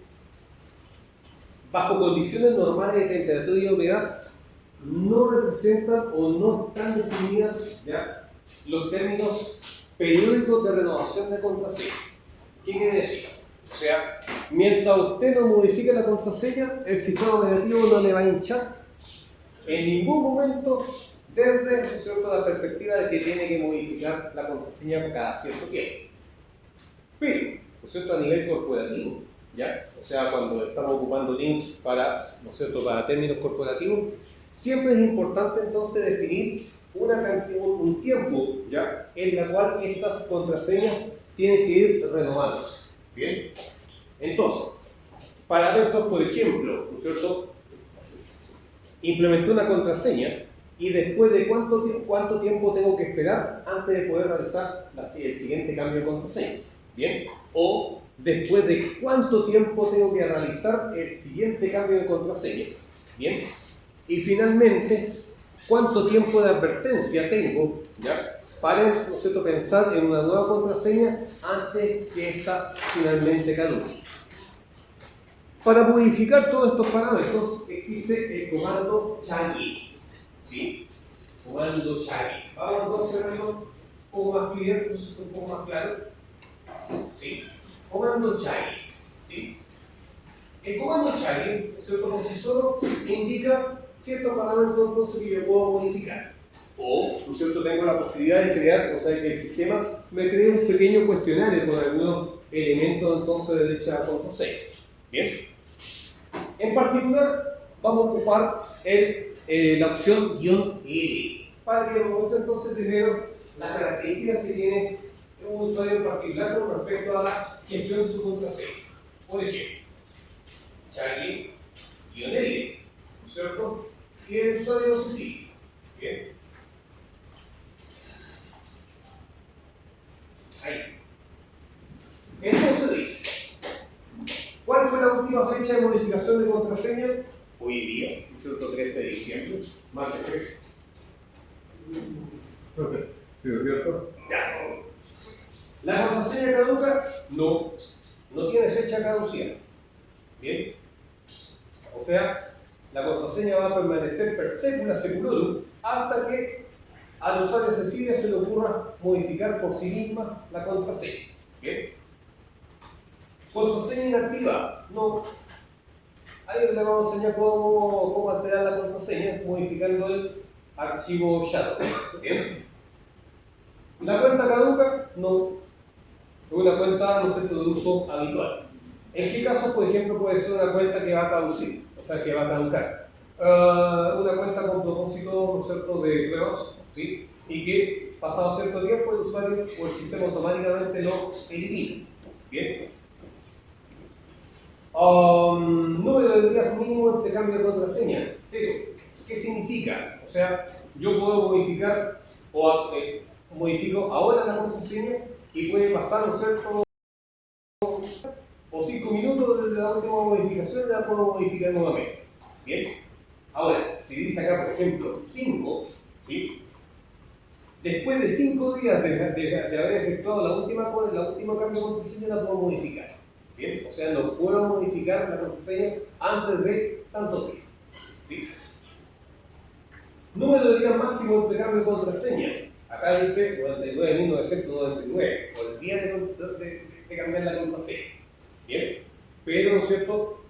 bajo condiciones normales de temperatura y humedad, no representan o no están definidas ya los términos periódicos de renovación de contraseña. ¿Qué quiere decir? O sea, mientras usted no modifique la contraseña, el sistema operativo no le va a hinchar en ningún momento desde, ¿cierto?, la perspectiva de que tiene que modificar la contraseña cada cierto tiempo. Pero, ¿no es cierto?, a nivel corporativo, ¿ya? O sea, cuando estamos ocupando Linux para, ¿no es cierto?, para términos corporativos, siempre es importante entonces definir un tiempo, ¿ya?, en la cual estas contraseñas tienen que ir renovándose. ¿Bien? Entonces, parámetros, por ejemplo, ¿no es cierto?, implementé una contraseña y después de cuánto tiempo tengo que esperar antes de poder realizar el siguiente cambio de contraseña. ¿Bien? O después de cuánto tiempo tengo que realizar el siguiente cambio de contraseña. ¿Bien? Y finalmente, cuánto tiempo de advertencia tengo, ¿ya?, para, ¿no es cierto?, pensar en una nueva contraseña antes que ésta finalmente caduque. Para modificar todos estos parámetros existe el comando chaggy, ¿sí? Comando chaggy. Vamos entonces a verlo un poco más clear, un poco más claro. ¿Sí? Comando chaggy, ¿sí? El comando chaggy, ¿cierto?, por sí solo indica ciertos parámetros entonces que yo puedo modificar. O, ¿no es cierto?, tengo la posibilidad de crear, o sea, que el sistema me cree un pequeño cuestionario con algunos elementos entonces de dicha contraseña. Bien. En particular, vamos a ocupar la opción "-L", para que nos muestre entonces primero las características que tiene un usuario en particular con respecto a la gestión de su contraseña. Por ejemplo, chaggy-L, ¿no es cierto? Y el usuario se sigue. Bien. Ahí sí. Entonces dice, ¿cuál fue la última fecha de modificación de contraseña? Hoy día, ¿no es cierto? 13 de diciembre, martes 13. ¿Sí, no es cierto? Ya. ¿La contraseña caduca? No, no tiene fecha caducidad. Bien. O sea, la contraseña va a permanecer per secula seculorum hasta que al usuario Cecilia se le ocurra modificar por sí misma la contraseña. Bien. ¿Contraseña inactiva? No. Ahí le vamos a enseñar cómo alterar la contraseña modificando el archivo shadow. Bien. ¿La cuenta caduca? No. Es una cuenta, no sé, de uso habitual. ¿En qué casos, por ejemplo, puede ser una cuenta que va a caducir? O sea, que va a caducar. Una cuenta con propósito, ¿no es cierto?, de pruebas, ¿sí? Y que, pasado cierto tiempo, el usuario o el sistema automáticamente lo elimina. Bien. Número de días mínimo entre cambio de contraseña, 0. ¿Qué significa? O sea, yo puedo modificar modifico ahora la contraseña y puede pasar, ¿no es cierto?, o 5 minutos desde la última modificación, la puedo modificar nuevamente. Bien. Ahora, si dice acá, por ejemplo, 5, ¿sí?, después de 5 días de haber efectuado la última cambio de contraseña, la puedo modificar. Bien. O sea, no puedo modificar la contraseña antes de tanto tiempo. ¿Sí? Número de días máximo entre cambio de contraseñas. Acá dice 99.999, por el día de cambiar la contraseña. Bien. Pero, ¿no es cierto?,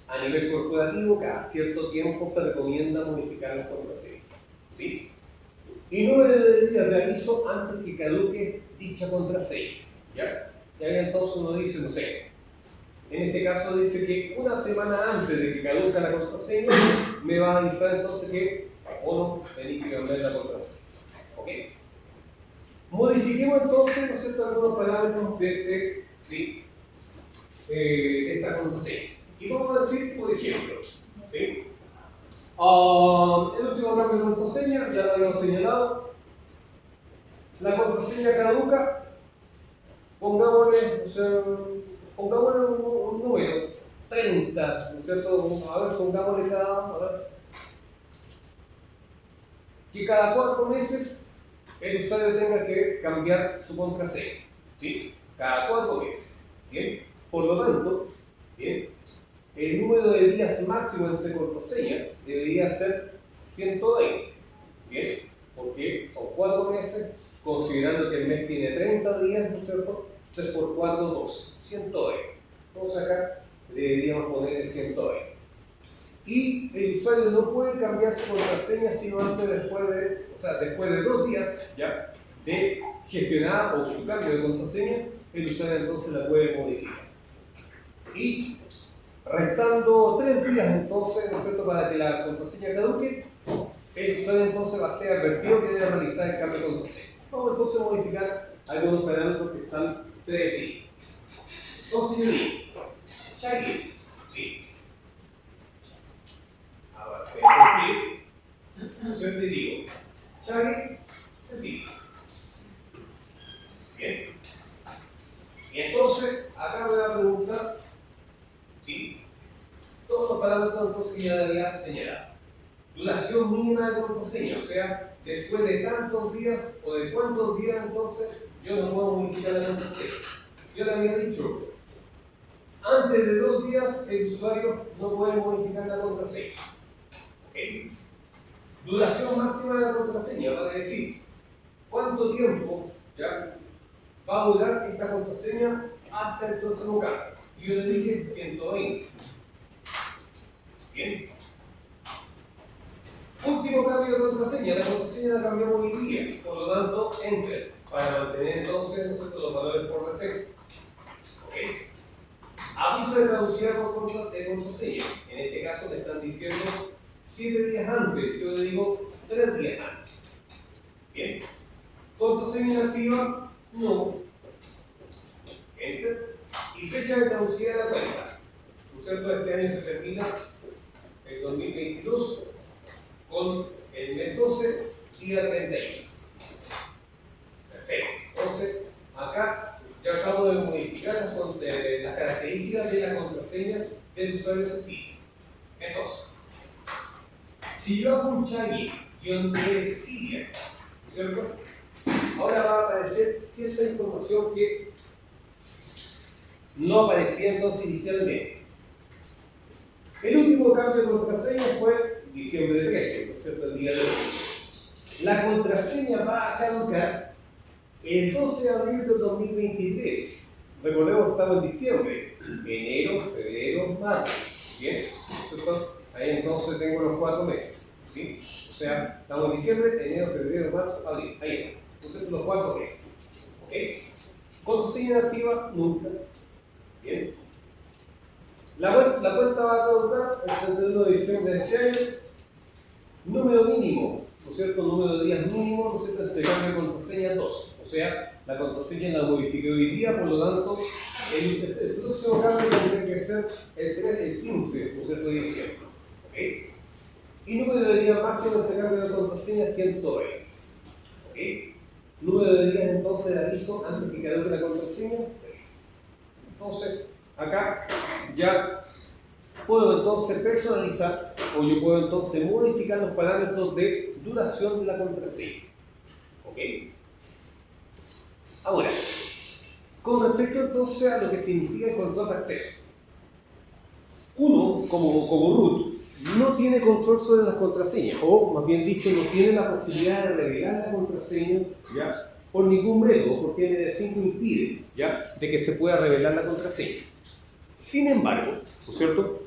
a nivel corporativo, cada cierto tiempo se recomienda modificar las contraseñas. ¿Sí? Y número de días de aviso antes que caduque dicha contraseña. ¿Ya? Y ahí entonces uno dice, no sé, en este caso dice que una semana antes de que caduque la contraseña, me va a avisar entonces que o no tenéis que cambiar la contraseña. ¿Ok? Modifiquemos entonces, ¿no es cierto?, algunos parámetros de ¿sí?, esta contraseña. Y vamos a decir, por ejemplo, ¿sí?, el último cambio de contraseña, ya lo habíamos señalado. La contraseña caduca, pongámosle, o sea, pongámosle un número, 30, ¿no es cierto? A ver, pongámosle que cada 4 meses el usuario tenga que cambiar su contraseña. ¿Sí? Cada 4 meses. ¿Bien? Por lo tanto, ¿bien?, el número de días máximo entre contraseñas debería ser 120. ¿Bien? Porque son 4 meses, considerando que el mes tiene 30 días, ¿no es cierto? 3 por 4, 12. 120. Entonces acá deberíamos poner el 120. Y el usuario no puede cambiar su contraseña sino después de 2 días, ¿ya?, de gestionar o su cambio de contraseña, el usuario entonces la puede modificar. Y restando 3 días entonces, ¿no es cierto?, para que la contraseña caduque, el usuario entonces va a ser advertido que debe realizar el cambio de contraseña. Vamos entonces a modificar algunos parámetros que están predefinidos. Entonces yo digo, chaggy, sí. Ahora, siempre digo, chaggy, Cecilia. Bien. Y entonces, acá me va a preguntar, ¿sí?, todos los parámetros entonces que ya había señalado. Duración mínima de contraseña, o sea, después de tantos días o de cuántos días entonces yo no puedo modificar la contraseña. Yo le había dicho, antes de 2 días el usuario no puede modificar la contraseña. ¿Okay? Duración máxima de la contraseña, vale decir, ¿cuánto tiempo ya va a durar esta contraseña hasta el próximo cambio? Y yo le dije 120. Bien. Último cambio de contraseña, la contraseña la cambiamos hoy día, por lo tanto, Enter, para mantener entonces nosotros los valores por defecto. ¿Okay? Aviso de caducidad de contraseña, en este caso me están diciendo 7 días antes, yo le digo 3 días antes. Bien. Contraseña inactiva, no. Enter. Y fecha de caducidad de la cuenta. Por cierto, este año se termina el 2022 con el mes 12, día 31. Perfecto. Entonces, acá ya acabo de modificar las características de la contraseña del usuario Cecilia. Entonces, si yo hago un Chagui-de Cecilia, ¿cierto? Ahora va a aparecer cierta información que no aparecía entonces inicialmente. El último cambio de contraseña fue diciembre 13, ¿no es cierto? El día de hoy. La contraseña va a caducar el 12 de abril de 2023. Recordemos que estamos en diciembre, enero, febrero, marzo. ¿Bien? ¿Cierto? Ahí entonces tengo los 4 meses. ¿Sí? O sea, estamos en diciembre, enero, febrero, marzo, abril. Ahí está. Entonces los 4 meses. ¿Ok? Contraseña inactiva, nunca. Bien. La cuenta va a caducar el 31 de diciembre de este año. Número mínimo, ¿no es cierto? Número de días mínimo, ¿no es cierto? Se cambia de contraseña 2. O sea, la contraseña la modifiqué hoy día, por lo tanto, el próximo cambio tendría que ser el 15, ¿no es cierto? De diciembre. ¿Okay? Y número de días máximo de este cambio de contraseña 120. ¿Okay? Número de días entonces de aviso antes que caduque la contraseña 3. Entonces, acá ya puedo entonces personalizar o yo puedo entonces modificar los parámetros de duración de la contraseña. ¿Ok? Ahora, con respecto entonces a lo que significa el control de acceso. Uno, como root, no tiene control sobre las contraseñas, o más bien dicho, no tiene la posibilidad de revelar la contraseña, ¿ya? Por ningún método, porque ND5 impide, ¿ya? De que se pueda revelar la contraseña. Sin embargo, ¿no es cierto?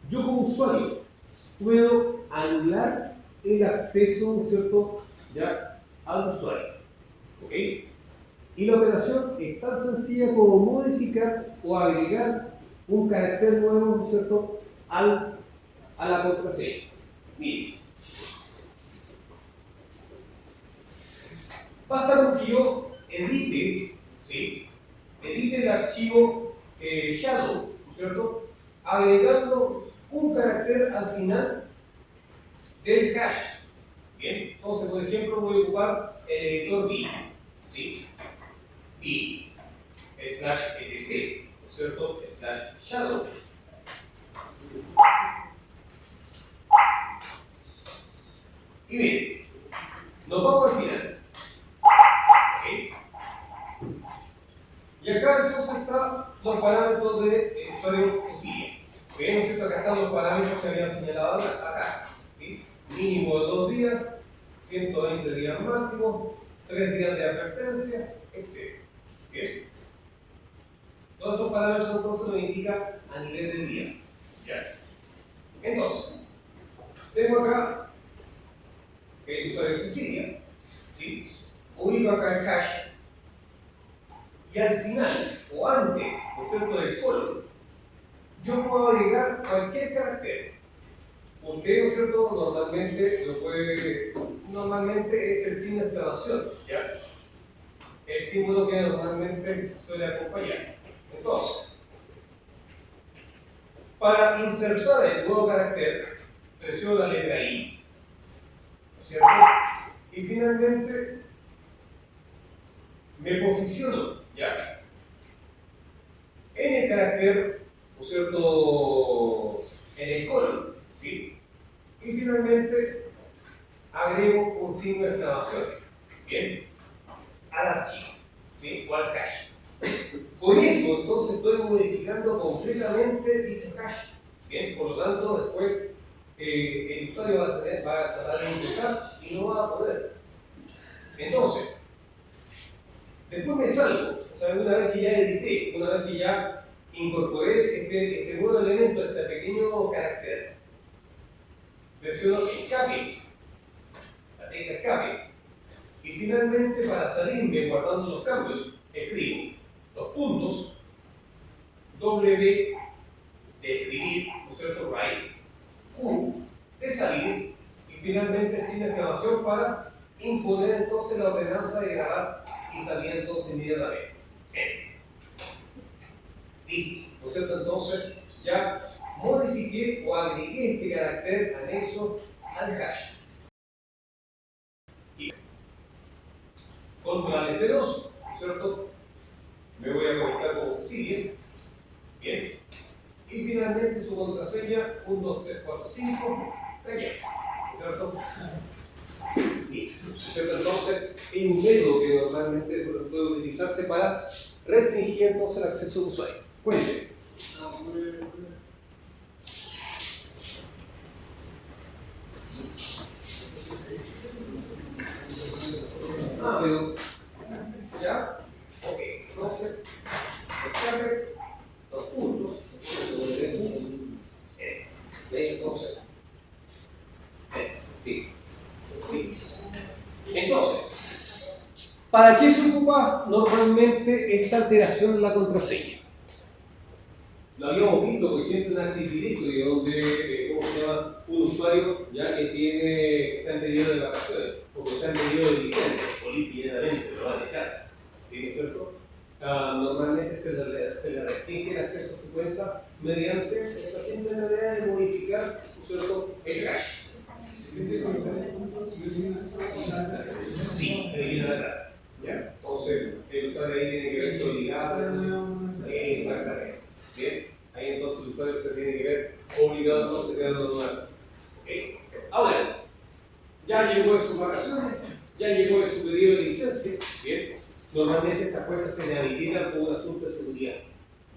Yo como usuario puedo anular el acceso, ¿no es cierto?, ¿ya?, al usuario. ¿Ok? Y la operación es tan sencilla como modificar o agregar un carácter nuevo, ¿no es cierto?, a la contraseña. Mire. Basta con que yo edite, ¿sí?, edite el archivo shadow, ¿no es cierto?, agregando un carácter al final del hash. Bien, entonces por ejemplo voy a ocupar el editor B, ¿sí? B, /etc, ¿no es cierto?, /shadow. Y bien, nos vamos al final. ¿Okay? Y acá entonces están los parámetros del usuario Cecilia. ¿Okay? ¿No es cierto? Acá están los parámetros que había señalado acá. ¿Sí? Mínimo de 2 días, 120 días máximo, 3 días de advertencia, etc. ¿Bien? Todos estos parámetros entonces nos indican a nivel de días. ¿Ya? Entonces, tengo acá el usuario Cecilia. ¿Sí? Ubico acá el hash. Y al final, o antes, ¿no es cierto?, del colon, yo puedo agregar cualquier carácter. Porque, ¿no es cierto?, normalmente es el signo de exclamación, ¿ya? El símbolo que normalmente suele acompañar. Entonces, para insertar el nuevo carácter, presiono la letra I, ¿no es cierto? Y finalmente, me posiciono, ¿ya?, en el carácter, ¿no es cierto?, en el colon, ¿sí? Y finalmente agrego un signo de exclamación, bien, al archivo, ¿sí? O al hash. Con eso, entonces, estoy modificando completamente dicho hash, bien, por lo tanto, después el usuario va a tratar de ingresar y no va a poder. Entonces, después me salgo, o sea, una vez que ya edité, una vez que ya incorporé este nuevo elemento, este pequeño carácter, presiono escape, la tecla escape, y finalmente para salirme guardando los cambios, escribo los puntos, W de escribir, ¿no es cierto? Write, Q de salir, y finalmente sin exclamación para imponer entonces la ordenanza de grabar y salir entonces inmediatamente. Listo, ¿no es cierto? Entonces ya modifiqué o agregué este carácter anexo al hash. Y control F2, ¿no es cierto? Me voy a conectar como Cecilia. Bien. Y finalmente su contraseña 1, 2, 3, 4, 5. Allá. ¿No es cierto? ¿Cierto? Entonces, es un método que normalmente puede utilizarse para restringir entonces el acceso del usuario. Cuente. Pero, ¿ya? Ok, entonces, escape los puntos. Entonces, entonces, ¿para qué se ocupa normalmente esta alteración en la contraseña? Lo habíamos visto, por ejemplo, en Active Directory, donde, ¿cómo se llama? Un usuario ya que está en periodo de vacaciones, o que está en periodo de licencia, o inmediatamente lo van a echar. ¿Sí, no es cierto? Normalmente se le restringe el acceso a su cuenta mediante esta simple manera de modificar, ¿no es cierto?, el hash. Sí, se elimina la entrada. ¿Ya? Entonces, el usuario ahí tiene que verse obligado. Exactamente. Bien, ahí entonces el usuario se tiene que ver obligado entonces a crear una nueva. ¿Okay? Ahora, ya llegó de sus vacaciones, ya llegó de su periodo de licencia. Bien, normalmente estas cuentas se le habilitan por un asunto de seguridad.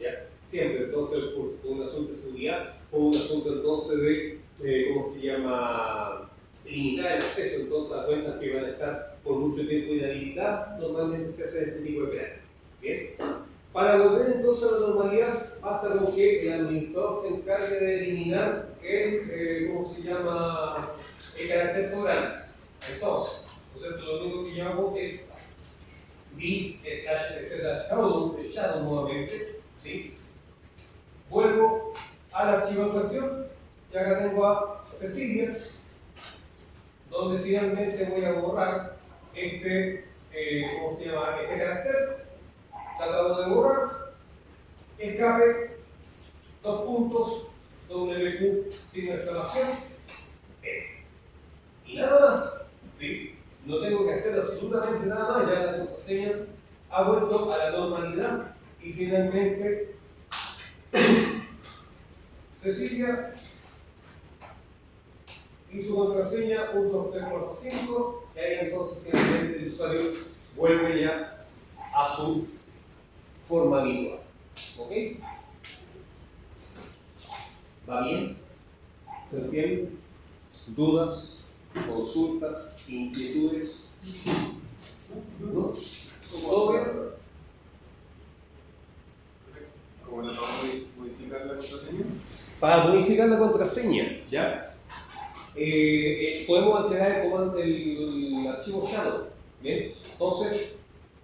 ¿Ya? Siempre entonces por un asunto de seguridad o un asunto entonces de, ¿cómo se llama? Limitar el acceso entonces a cuentas que van a estar por mucho tiempo inhabilitadas, normalmente se hace este tipo de prácticas. Bien. Para volver entonces a la normalidad, basta con que el administrador se encargue de eliminar el, ¿cómo se llama?, el carácter soberano. Entonces, lo único que yo hago es shadow nuevamente, ¿sí? Vuelvo al archivo en cuestión y acá tengo a Cecilia, donde finalmente voy a borrar este, ¿cómo se llama?, este carácter. Tratado de borrar, escape, dos puntos, WQ sin exclamación, y nada más, ¿sí? No tengo que hacer absolutamente nada más, ya la contraseña ha vuelto a la normalidad y finalmente Cecilia y su contraseña 1, 2, 3, 4, 5, y ahí entonces finalmente el usuario vuelve ya a su forma habitual. ¿Ok? ¿Va bien? ¿Se entiende? ¿Dudas? ¿Consultas? ¿Inquietudes? ¿No? ¿Todo bien? ¿Cómo le vamos a modificar la contraseña? Para modificar la contraseña, ¿ya? Podemos alterar el archivo shadow. ¿Bien? Entonces,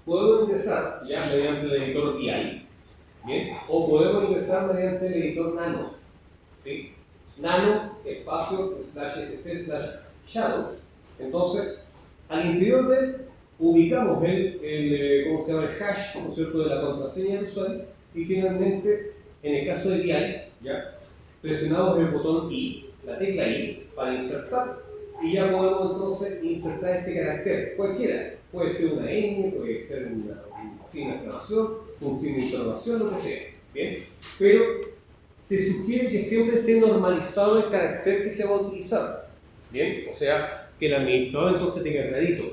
puedo ingresar ya mediante el editor BI, ¿bien? O podemos ingresar mediante el editor Nano, ¿sí? Nano, espacio, /etc/shadow. Entonces, al interior de él, ubicamos ¿cómo se llama?, el hash, ¿no es cierto?, de la contraseña del usuario, y finalmente, en el caso de BI, ¿ya?, presionamos el botón I, la tecla I, para insertar, y ya podemos entonces insertar este carácter, cualquiera. Puede ser una N, puede ser un signo de exclamación, un signo de interrogación, lo que sea. ¿Bien? Pero se sugiere que siempre esté normalizado el carácter que se va a utilizar. ¿Bien? O sea, que el administrador entonces tenga clarito.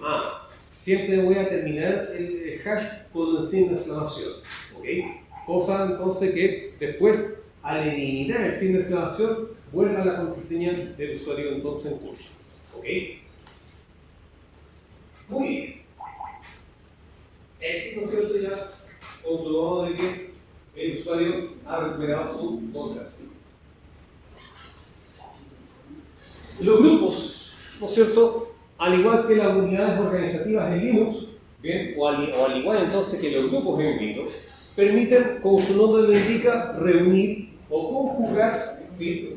Siempre voy a terminar el hash con un signo de exclamación. ¿Ok? Cosa entonces que después, al eliminar el signo de exclamación, vuelva a la contraseña del usuario entonces en curso. ¿Ok? Muy bien. Así, ¿no es cierto? Ya comprobamos de que el usuario ha recuperado su contraseña. Los grupos, ¿no es cierto? Al igual que las unidades organizativas en Linux, bien, o al igual entonces que los grupos en Windows, permiten, como su nombre lo indica, reunir o conjugar, ¿sí?,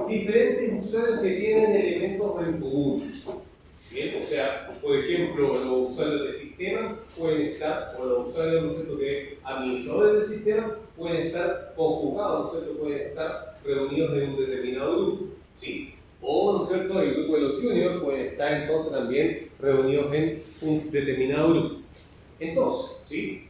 diferentes usuarios que tienen elementos en común. Bien, o sea, por ejemplo, los usuarios del sistema pueden estar, o los usuarios, ¿no es cierto?, que administradores del sistema pueden estar conjugados, ¿no es cierto?, pueden estar reunidos en un determinado grupo, ¿sí? O, ¿no es cierto?, el grupo de los juniors pueden estar entonces también reunidos en un determinado grupo. Entonces, ¿sí?,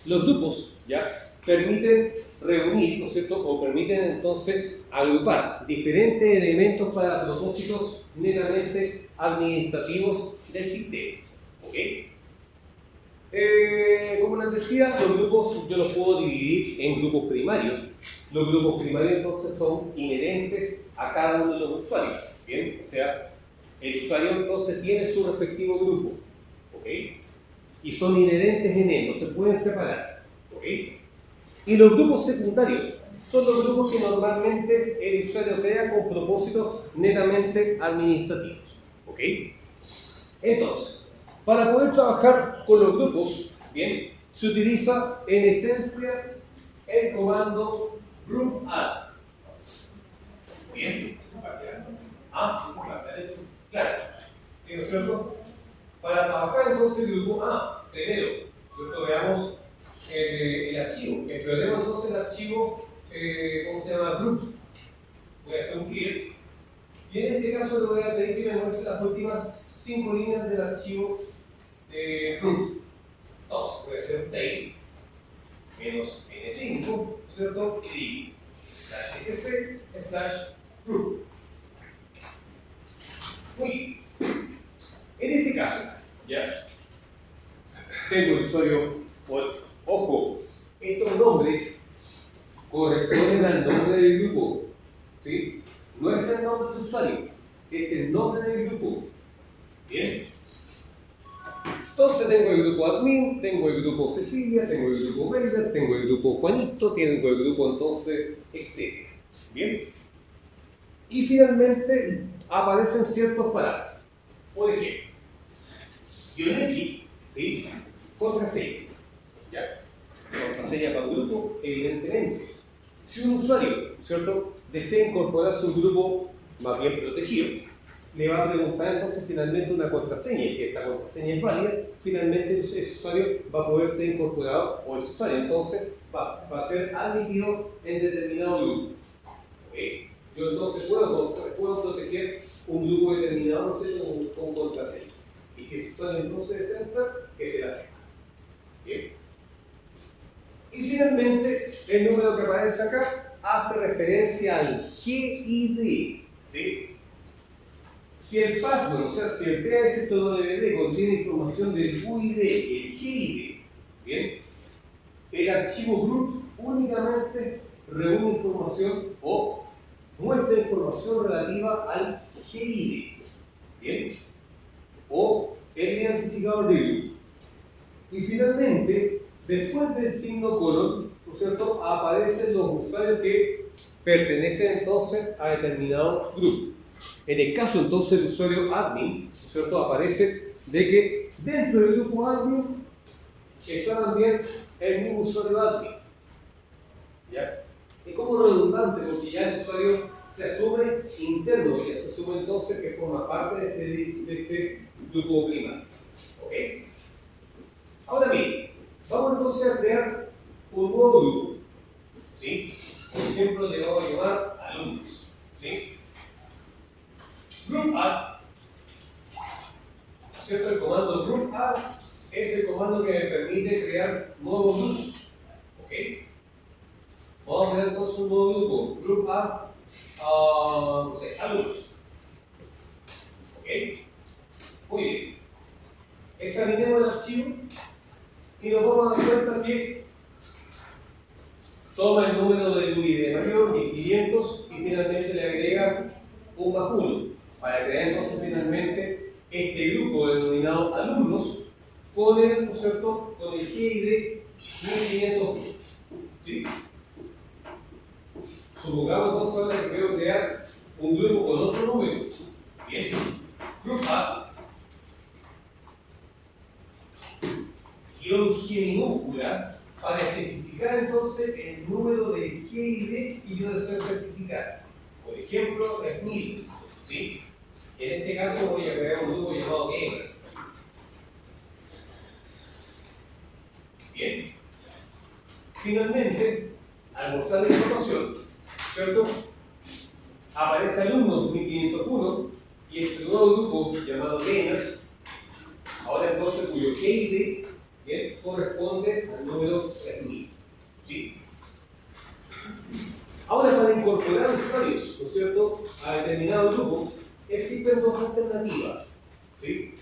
los grupos ya permiten reunir, ¿no es cierto?, o permiten entonces agrupar diferentes elementos para propósitos netamente administrativos del sistema. ¿Ok? Como les decía, los grupos yo los puedo dividir en grupos primarios. Los grupos primarios entonces son inherentes a cada uno de los usuarios. Bien, o sea, el usuario entonces tiene su respectivo grupo. ¿Ok? Y son inherentes en él, no se pueden separar. ¿Ok? Y los grupos secundarios son los grupos que normalmente el usuario crea con propósitos netamente administrativos. ¿Ok? Entonces, para poder trabajar con los grupos, bien, se utiliza en esencia el comando group add. Bien. Claro. ¿Sí, no es cierto? Para trabajar entonces el grupo primero, ¿cierto? Veamos el archivo. Exploremos entonces el archivo, ¿cómo se llama? Group. Voy a hacer un clear. Y en este caso le voy a pedir que me muestre las últimas 5 líneas del archivo group. Entonces, voy a hacer un tail menos n5, ¿cierto? Y /etc/group. Muy bien. En este caso, ya tengo el usuario. Ojo, estos nombres corresponden al nombre del grupo, ¿sí? No es el nombre del usuario, es el nombre del grupo. Bien. Entonces tengo el grupo admin, tengo el grupo Cecilia, tengo el grupo Bader, tengo el grupo Juanito, tengo el grupo entonces, etc. Bien. Y finalmente aparecen ciertos parámetros. Por ejemplo, -X, ¿sí?, contraseña. ¿Ya? Contraseña para un grupo, evidentemente. Si un usuario, ¿cierto?, desea incorporarse a un grupo más bien protegido, le va a preguntar entonces finalmente una contraseña, y si esta contraseña es válida, finalmente ese usuario va a poder ser incorporado, o ese usuario entonces va a ser admitido en determinado grupo. ¿Okay? Yo entonces puedo proteger un grupo determinado, no sé, con contraseña. Y si ese usuario entonces desea entrar, que se la sepa. Bien. Y finalmente, el número que aparece acá hace referencia al GID. ¿Sí? Si el password, o sea, si el PASSWD contiene información del UID y el GID, ¿bien?, el archivo group únicamente reúne información o muestra información relativa al GID, ¿bien?, o el identificador de grupo. Y finalmente, después del signo colon, ¿no es cierto?, aparecen los usuarios que pertenecen entonces a determinado grupo. En el caso entonces del usuario admin, ¿no es cierto?, aparece de que dentro del grupo admin está también el mismo usuario admin. ¿Ya? Es como redundante porque ya el usuario se asume interno, ya se asume entonces que forma parte de este grupo primario. ¿Ok? Ahora bien, vamos entonces a crear un nuevo grupo. ¿Sí? Por ejemplo, le vamos a llamar alumnos. ¿Sí? Group add, ¿cierto? El comando group add es el comando que me permite crear nuevos grupos. ¿Ok? Vamos a crear entonces un nuevo grupo. Group add, no sé, alumnos. ¿Ok? Muy bien. Examinemos el archivo y nos vamos a dar cuenta que toma el número del UID mayor, 1500, y finalmente le agrega un más 1, para crear entonces finalmente este grupo denominado alumnos con el, ¿no es cierto?, con el GID 1501. ¿Sí? Supongamos entonces ahora que quiero crear un grupo con otro número. Bien. Group A, guión G minúscula, para especificar entonces el número del GID que yo deseo especificar. Por ejemplo, es 1000. ¿Sí? En este caso voy a crear un grupo llamado gamers. Bien. Finalmente, al mostrar la información, ¿cierto?, aparece alumnos 1501 y este nuevo grupo llamado gamers, ahora entonces cuyo GID, bien, corresponde al número 3000. ¿Sí? Ahora, para incorporar usuarios, ¿no es cierto?, a determinado grupo, existen dos alternativas. ¿Sí?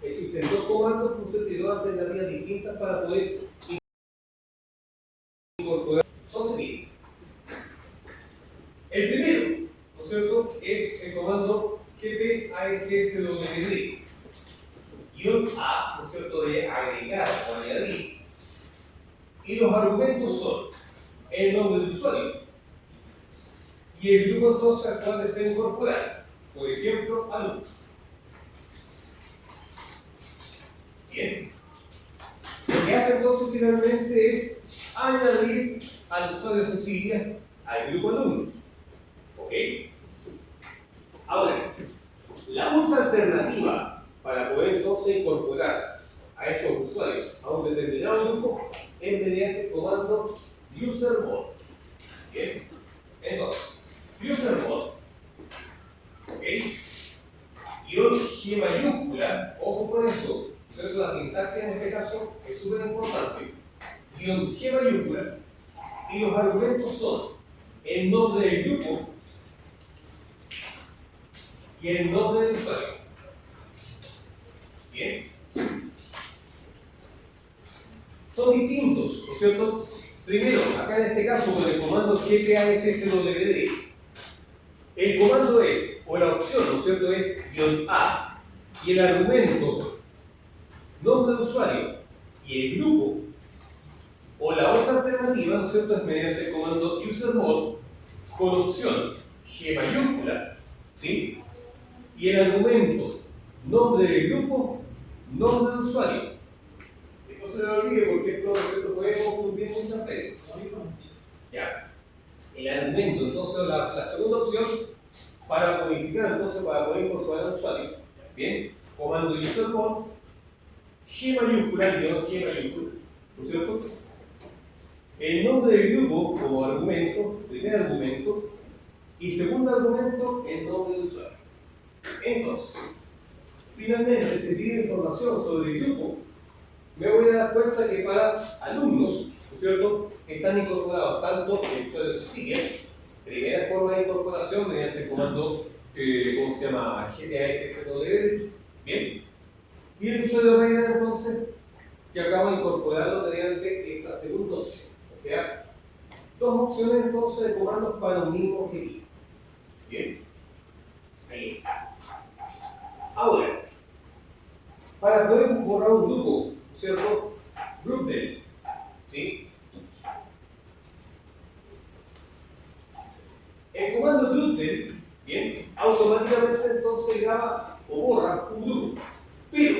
Existen dos comandos, ¿no es cierto?, y dos alternativas distintas para poder incorporar. Entonces, bien, el primero, ¿no es cierto?, es el comando gpasswd. Guión A, ¿no es cierto?, de agregar o añadir. Y los argumentos son el nombre del usuario y el grupo entonces al cual desea incorporar. Por ejemplo, alumnos. Bien. Lo que hace entonces finalmente es añadir al usuario Cecilia al grupo alumnos. ¿Ok? Ahora, la otra alternativa para poder entonces incorporar a estos usuarios a un determinado grupo es mediante el comando usermod. Bien, entonces, usermod, ok, guión G mayúscula, ojo con eso, entonces la sintaxis en este caso es súper importante, guión G mayúscula, y los argumentos son el nombre del grupo y el nombre del usuario. Bien. Son distintos, ¿no es cierto? Primero, acá en este caso con el comando gpasswd, el comando es, o la opción, ¿no es cierto?, es "-a", y el argumento, nombre de usuario y el grupo, o la otra alternativa, ¿no es cierto?, es mediante el comando usermod con opción G mayúscula, ¿sí?, y el argumento, nombre del grupo, nombre de usuario. No se le olvide porque esto se lo puede confundir muchas veces. Ya. El argumento, entonces, la segunda opción para codificar, entonces, para poder incorporar al usuario. Bien, comando usermod, G mayúscula, guión G mayúscula, ¿no es cierto? El nombre del grupo como argumento, primer argumento, y segundo argumento, el nombre del usuario. Entonces, finalmente, si pide información sobre el grupo, me voy a dar cuenta que para alumnos, ¿no es cierto?, están incorporados tanto el usuario Cecilia, primera forma de incorporación mediante el comando, ¿cómo se llama?, gpasswd, bien, y el usuario Reina, entonces, que acaba de incorporarlo mediante esta segunda opción. O sea, dos opciones entonces de comandos para un mismo objetivo. Bien, ahí está. Ahora, para poder borrar un grupo, ¿cierto?, groupdel, ¿sí? El comando groupdel, bien, automáticamente entonces graba o borra un grupo, pero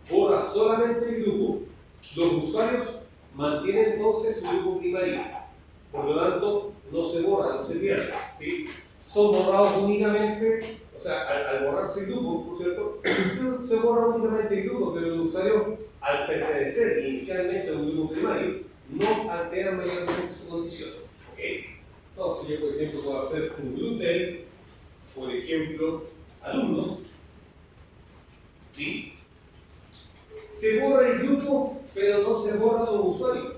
borra solamente el grupo. Los usuarios mantienen entonces su grupo primario, por lo tanto no se borra, no se pierde, ¿sí? Son borrados únicamente, o sea, al borrarse el grupo, por cierto, se borra únicamente el grupo, pero el usuario, al pertenecer inicialmente a un grupo primario, no altera mayormente su condición. ¿Okay? Entonces, yo, por ejemplo, puedo hacer un groupdel, por ejemplo, alumnos, ¿sí? Se borra el grupo, pero no se borran los usuarios,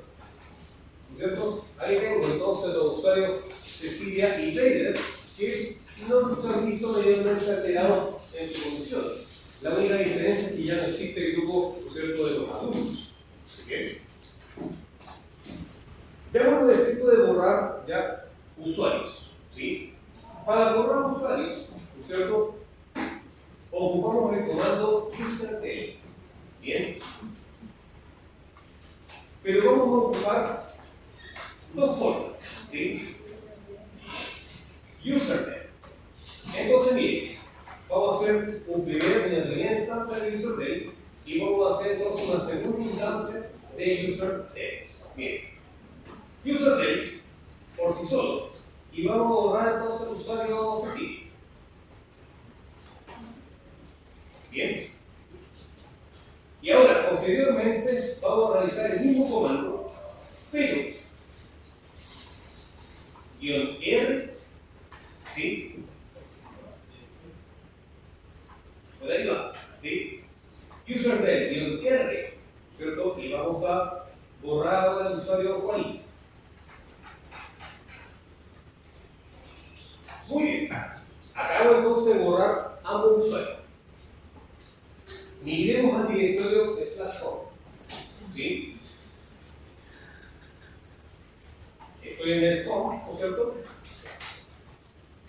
¿no es cierto? Ahí tengo entonces los usuarios Cecilia y Vader, que no se han visto mayormente alterados en su condición. La única diferencia es que ya no existe el grupo, ¿no es cierto?, de los adultos. ¿Bien? Veamos el efecto de borrar ya usuarios. ¿Sí? Para borrar usuarios, ¿no es cierto?, ocupamos el comando userdel. Bien. Pero vamos a ocupar dos formas. ¿Sí? Userdel. Entonces, miren, vamos a hacer una primera instancia de userdel y vamos a hacer entonces una segunda instancia de userdel. Bien. Userdel por sí solo. Y vamos a borrar entonces el usuario, vamos así. Bien. Y ahora, posteriormente, vamos a realizar el mismo comando, pero -R, ¿sí? Por ahí va, ¿sí? Userdel-R, ¿cierto? Y vamos a borrar ahora el usuario Juanito. Muy bien. Acabo entonces de borrar ambos usuarios. Migremos al directorio de /home. ¿Sí? Estoy en el home, ¿no es cierto?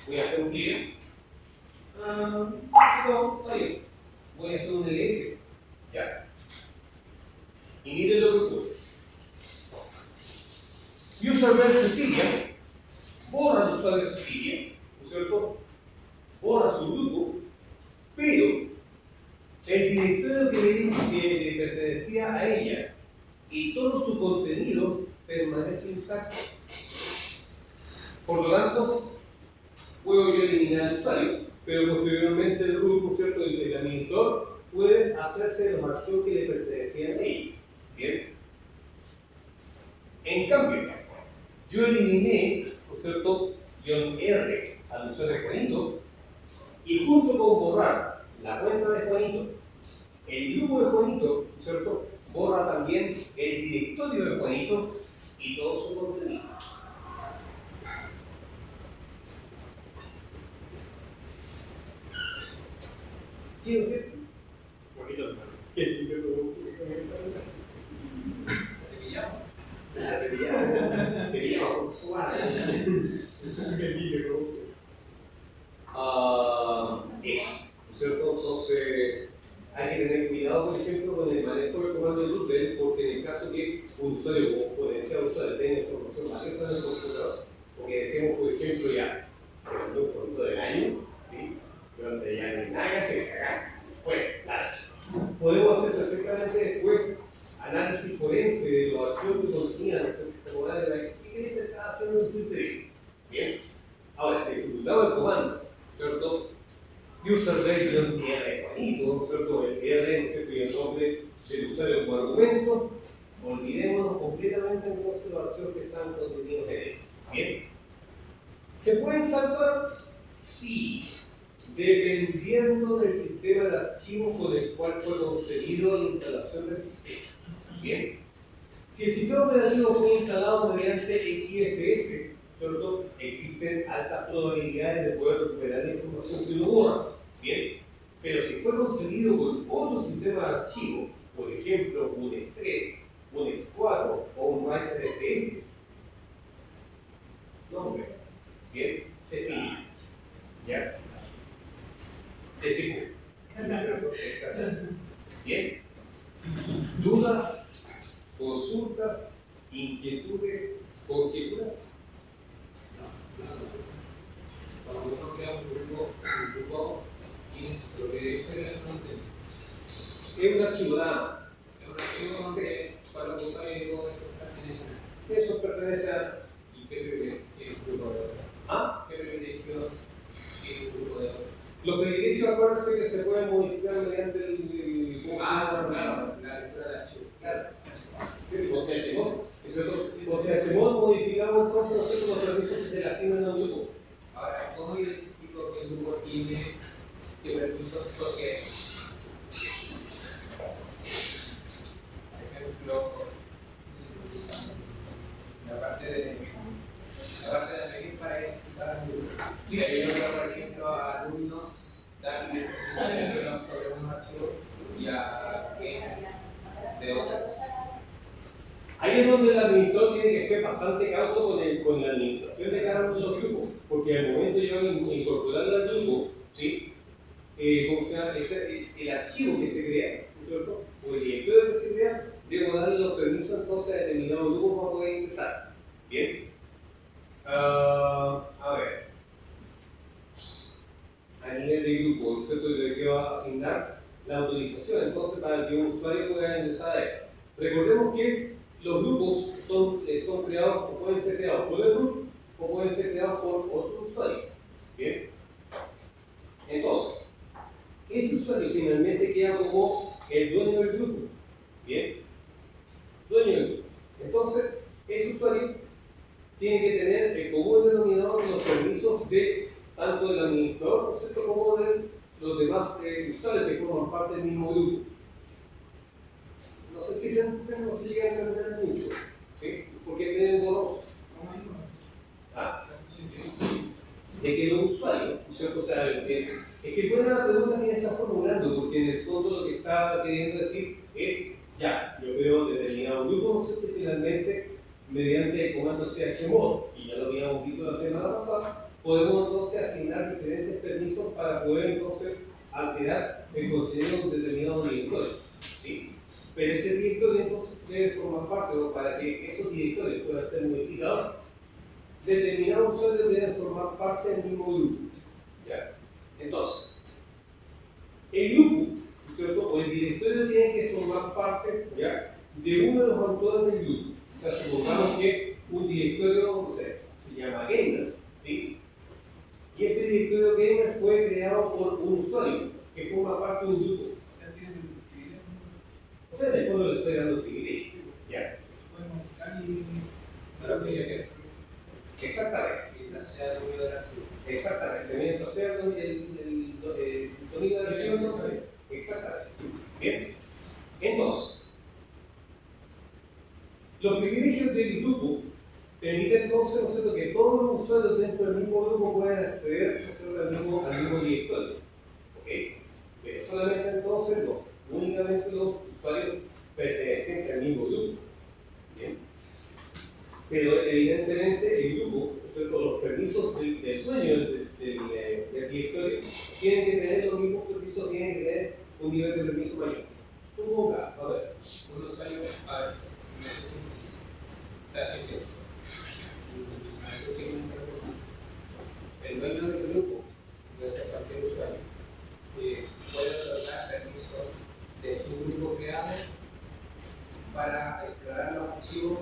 Voy a hacer un clic. No, está bien. Voy a hacer un ls. Ya. Y miren lo que ocurre. Userdel Cecilia borra el usuario de Cecilia, ¿no es cierto? Borra su grupo, pero el directorio que le pertenecía a ella y todo su contenido permanece intacto. Por lo tanto, puedo yo eliminar el usuario, pero posteriormente el grupo, ¿cierto?, el administrador puede hacerse de los archivos que le pertenecían a ella. Bien. En cambio, yo eliminé, ¿no es cierto?, -R al usuario de Juanito, y junto con borrar la cuenta de Juanito, el grupo de Juanito, ¿no es cierto?, borra también el directorio de Juanito y todo su contenido. ¿Sí o sí? ¿Qué? Eso, ¿no es cierto? Entonces, hay que tener cuidado, por ejemplo, con el manejo del comando de root, porque en el caso que un usuario o potencial usuario tenga información valiosa en el computador, porque decimos, por ejemplo, ya, se mandó un producto del año, ¿sí?, donde ya no hay nada que hacer, acá, bueno, nada. Podemos hacer perfectamente después análisis forense de los archivos que contenían el sistema de ¿qué se está haciendo en el sistema? Bien. Ahora, si ejecutamos el comando, ¿cierto?, userdel-r Juanito, ¿cierto?, el R, ¿no es cierto?, y el nombre del usuario como argumento, olvidémonos completamente entonces los archivos que están contenidos en él. Bien. ¿Se pueden salvar? Sí. Dependiendo del sistema de archivos con el cual fue concebido la instalación del sistema. Bien. Si el sistema operativo fue instalado mediante XFS, ¿cierto?, existen altas probabilidades de poder recuperar la información que uno borra. Bien. Pero si fue concebido con otro sistema de archivo, por ejemplo, un X3, un X4 o un Riser FS, no, hombre. Bien. Se fija. ¿Ya? Bien. ¿Dudas, consultas, inquietudes, conjeturas? Cuando uno crea un grupo tienes lo que diferencia es un tema. Es un archivo nada. Es un archivo donde para los usuarios pertenece a nada. Eso pertenece a. ¿Y qué privilegios tiene un grupo de otros? ¿Ah? ¿Qué privilegios tiene un grupo de otros? Los privilegios, acuérdense que se pueden modificar mediante el. Claro, la lectura del archivo. Claro. O sea, modificamos entonces nosotros los permisos que se le asignan a un grupo. Ahora, ¿cómo identifico que el grupo tiene qué permisos? Porque, por ejemplo, la parte de pedir para identificar a un grupo. Si yo, por ejemplo, a alumnos, darles información sobre un archivo Ahí es donde el administrador tiene que ser bastante cauto con la administración de cada uno de los grupos, porque al momento de yo incorporarlo al grupo, ¿sí? ¿Cómo se llama? El archivo que se crea, ¿no es cierto? O el directorio que se crea, debo darle los permisos entonces a determinado grupo para poder ingresar. Bien. A ver. A nivel de grupo, ¿no es cierto? Yo le quiero asignar la autorización entonces para que un usuario pueda ingresar a él. Recordemos que los grupos son creados o pueden ser creados por el grupo o pueden ser creados por otro usuario. Bien. Entonces, ese usuario finalmente queda como el dueño del grupo. Bien. Dueño del grupo. Entonces, ese usuario tiene que tener el común denominador de los permisos de tanto del administrador, ¿no es cierto?, como de los demás usuarios que forman parte del mismo grupo. No sé si no se llega a entender mucho, ¿sí? Porque tienen dos. ¿Ah? De que los usuarios, ¿no es cierto? O sea, es que buena la pregunta que está formulando, porque en el fondo lo que está queriendo decir es, ya, yo creo determinado grupo, ¿no es cierto? Y finalmente, mediante el comando chmod, y ya lo habíamos visto la semana pasada, podemos entonces asignar diferentes permisos para poder entonces alterar el contenido de un determinado directorio, ¿sí? Pero ese directorio entonces debe formar parte, o para que esos directorios puedan ser modificados, determinados usuarios deben formar parte del mismo grupo. ¿Ya? Entonces, el grupo, ¿no es cierto?, o el directorio tiene que formar parte, ¿ya?, de uno de los autores del grupo. O sea, supongamos que un directorio, no sé, se llama Gamers, ¿sí? Y ese directorio Gamers fue creado por un usuario que forma parte de un grupo. O sea, en el fondo le estoy dando privilegio. ¿Ya? Exactamente. Exactamente. Mientras sea el dominio de la archivo, entonces. Exactamente. Bien. Entonces, los privilegios del grupo permiten entonces, ¿no es cierto?, que todos los usuarios dentro del mismo grupo puedan acceder, ¿no es cierto?, al mismo directorio. ¿Ok? Pero solamente entonces únicamente los usuarios pertenecientes al mismo grupo. ¿Bien? Pero evidentemente el grupo, ¿no es cierto?, los permisos del dueño del directorio tienen que tener los mismos permisos, tienen que tener un nivel de permiso mayor. Suponga, a ver. Un usuario, a ver, no sé si, o sea, si el dueño del grupo, puede ser cualquier usuario, puede otorgar permisos de su grupo creado para explorar los archivos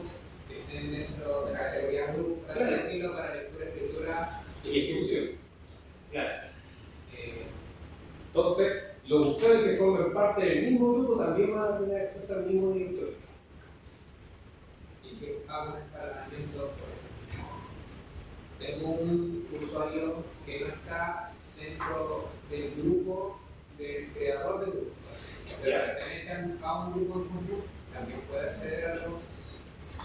que estén dentro de la categoría grupo, para así decirlo, para lectura, escritura Y ejecución. Claro. Entonces, los usuarios que forman parte del mismo grupo también van a tener acceso al mismo directorio. y si hago un escalamiento, tengo un usuario que no está dentro del grupo del creador del grupo, pero pertenece a un grupo en común, también puede acceder a los.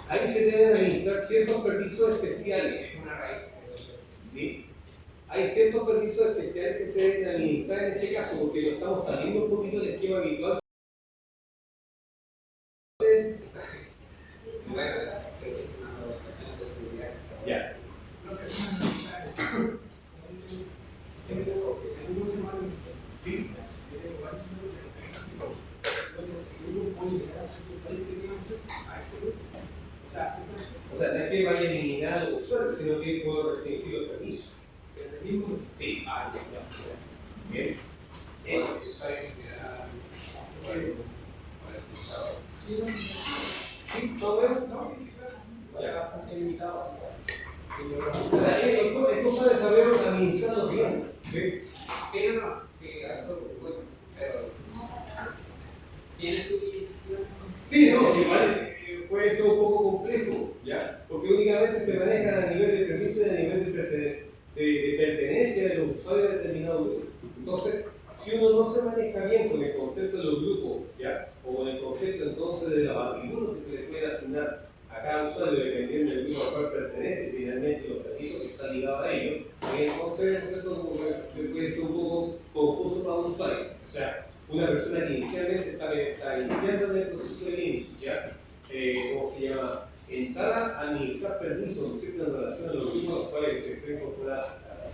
Ahí se deben administrar ciertos permisos especiales. Es una raíz. ¿Sí? Hay ciertos permisos especiales que se deben administrar en ese caso, porque nos estamos saliendo un poquito del esquema habitual. Bueno, es una de seguridad. Ya. O sea, no es que vaya a eliminar a los usuarios, sino que puedo restringir los permisos. Sí. Bien. Eso es. Sí, todo eso, ¿no? Ya bastante limitado. O sea, es cosa de saber administrarlo bien. ¿Sí? Sí, no, sí, eso, bueno, pero tiene su limitación. Sí, no, sí, vale. Puede ser un poco complejo, ¿ya? Porque únicamente se manejan a nivel de permiso y a nivel de pertenencia de los usuarios de determinado grupo. Entonces, si uno no se maneja bien con el concepto de los grupos, ¿ya? O con el concepto entonces de los atributos que se le puede asignar a cada usuario dependiendo del grupo al cual pertenece y finalmente los permisos que están ligados a ellos, entonces, ¿no es cierto?, puede ser un poco confuso para un usuario. O sea, una persona que inicialmente está iniciando en el proceso de inicio, ¿ya? ¿Cómo se llama?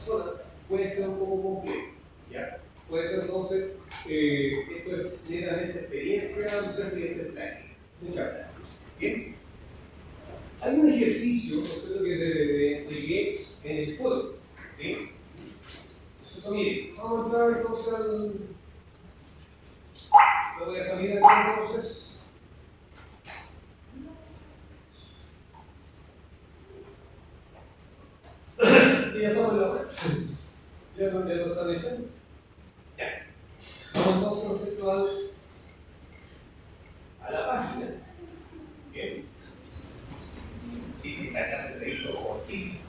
personas puede ser un poco complejo. ¿Ya? Puede ser entonces, esto es netamente experiencia, no ser cliente práctica. Muchas gracias. Bien. Hay un ejercicio, ¿no es cierto?, que te entregué en el foro. ¿Sí? Entonces, mire, vamos a entrar entonces al. Lo voy a salir aquí entonces. Y ya estamos en la web. Ya lo están echando. Ya. Vamos entonces a la página. Bien. Sí, que esta clase se hizo cortísima.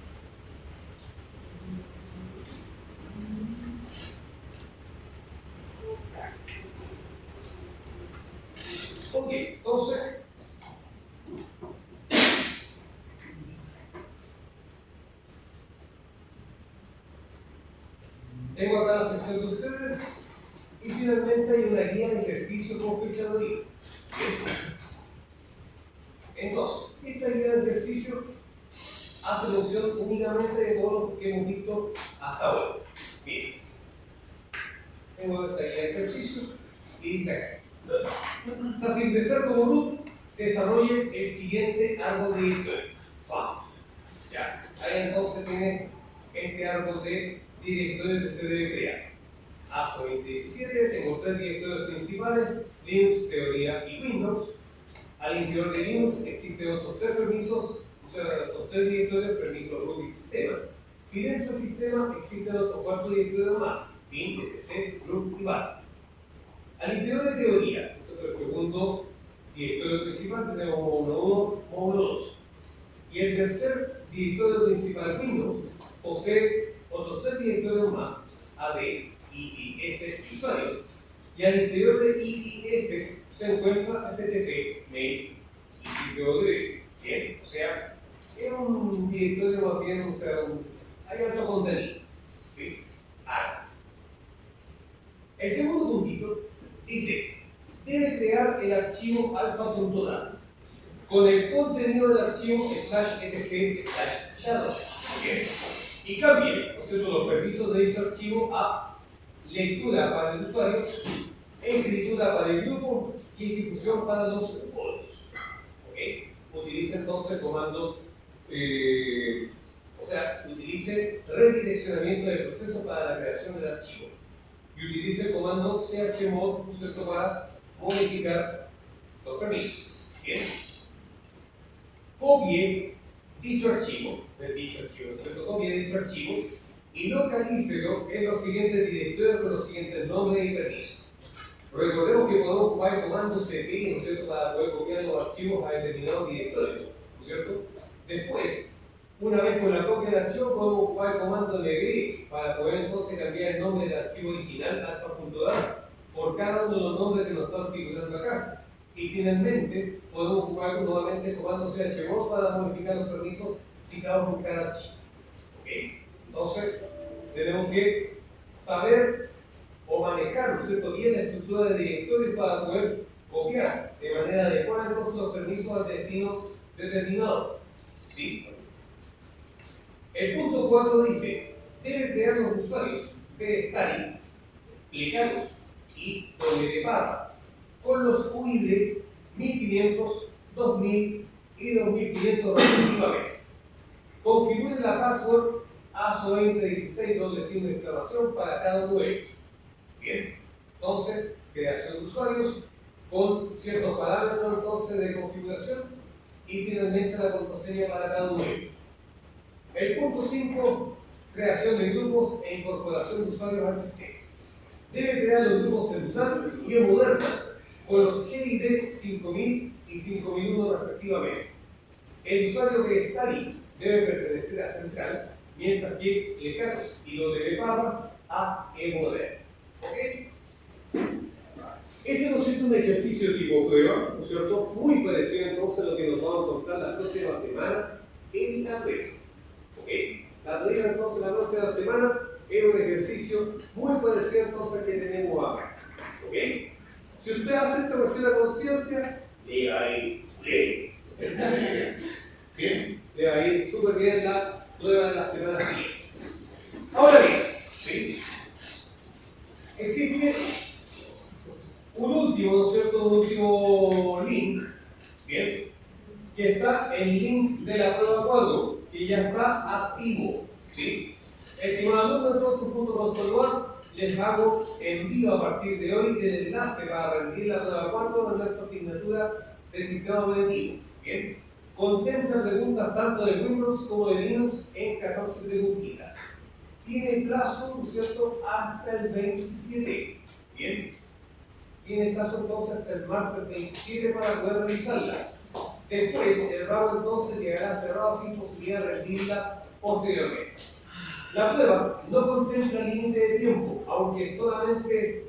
Ok, entonces. Tengo acá la sección de ustedes y finalmente hay una guía de ejercicio con fecha de origen. Entonces, esta guía de ejercicio hace mención únicamente de todo lo que hemos visto hasta ahora. Bien. Tengo esta guía de ejercicio y dice acá. O sea, sin empezar como root, desarrolle el siguiente árbol de directorio. Ya. Ahí entonces tiene este árbol de directorios que usted debe crear. ASO 2017, tengo 3 directorios principales, Linux, teoría y Windows. Al interior de Linux existen otros 3 permisos, o sea, otros 3 directorios, permisos root y sistema. Y dentro del sistema existen otros 4 directorios más, bin, etc, root y bar. Al interior de teoría, el segundo directorio principal, tenemos módulo 1, módulo 2. Y el tercer directorio principal, Windows, posee otros 3 directorios más, AD, IIS y usuarios. Y al interior de IIS se encuentra FTP, mail y sitio web. Bien, o sea, es un directorio más bien, o sea, hay alto contenido. ¿Sí? Ahora, el segundo puntito dice, debe crear el archivo alfa.dat con el contenido del archivo /etc/shadow. Bien. Y cambie, ¿no es cierto?, los permisos de dicho archivo a lectura para el usuario, escritura para el grupo y ejecución para los otros. ¿Okay? Utilice entonces el comando, utilice redireccionamiento del proceso para la creación del archivo. Y utilice el comando chmod, ¿no es cierto?, para modificar los permisos. Bien. Copie dicho archivo, ¿no es cierto? Copie dicho archivo y localícelo en los siguientes directorios con los siguientes nombres y permisos. Recordemos que podemos ocupar el comando cp, ¿no es cierto?, para poder copiar los archivos a determinados directorios, ¿no es cierto? Después, una vez con la copia del archivo, podemos ocupar el comando md para poder entonces cambiar el nombre del archivo original, alfa.dat, por cada uno de los nombres que nos están figurando acá. Y finalmente, podemos ocupar nuevamente el comando chmod para modificar los permisos citados en cada archivo. ¿Okay? Entonces, tenemos que saber o manejar, ¿no es cierto?, bien la estructura de directorios para poder copiar de manera adecuada entonces los permisos al destino determinado. ¿Sí? El punto 4 dice, debe crear los usuarios PSTARI, plicados y wbarra con los UID 1500, 2000 y 2500 respectivamente. Configure la password ASO 2016 doble signo de exclamación para cada uno de ellos. Bien, entonces, creación de usuarios con ciertos parámetros entonces de configuración y finalmente la contraseña para cada uno de ellos. El punto 5, creación de grupos e incorporación de usuarios al sistema. Debe crear los grupos central y el moderno con los GID 5000 y 5001 respectivamente. El usuario que está ahí debe pertenecer a central, mientras que lecatos y wbarra a e-moderno. ¿Ok? Este no es un ejercicio tipo prueba, ¿no es cierto? Muy parecido entonces a lo que nos vamos a encontrar la próxima semana en la prueba. ¿Ok? La prueba entonces la próxima semana es un ejercicio muy parecido entonces al que tenemos acá. ¿Ok? Si usted hace esta cuestión de conciencia, le va a ir bien. Bien, le va a ir súper bien la prueba de la semana siguiente. Ahora, que está el link de la prueba 4, que ya está activo. ¿Sí? Estimados alumnos, entonces, junto con Soluar, les hago envío a partir de hoy el enlace para rendir la prueba 4 de nuestra asignatura de sistema operativo. Bien. Contempla preguntas tanto de Windows como de Linux en 14 preguntitas. Tiene plazo, ¿no es cierto?, hasta el 27. Bien. Tiene plazo entonces hasta el martes 27 para poder realizarla. Después, el ramo entonces quedará cerrado sin posibilidad de rendirla posteriormente. La prueba no contempla límite de tiempo, aunque solamente es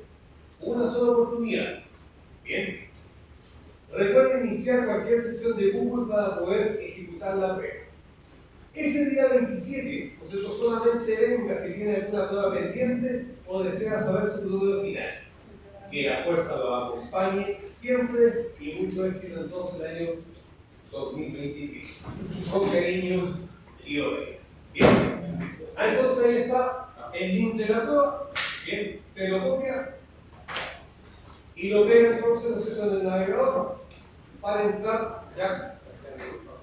una sola oportunidad. Bien. Recuerda iniciar cualquier sesión de Google para poder ejecutar la prueba. Ese día 27, ¿no es cierto?, solamente venga si tiene alguna prueba pendiente o desea saber su producto final. Que la fuerza lo acompañe siempre y mucho éxito entonces el año 2023. Con cariño y obediencia. Bien. Entonces ahí está el link de la prueba. Bien, te lo copia y lo pega entonces, ¿no es cierto?, en el navegador para entrar ya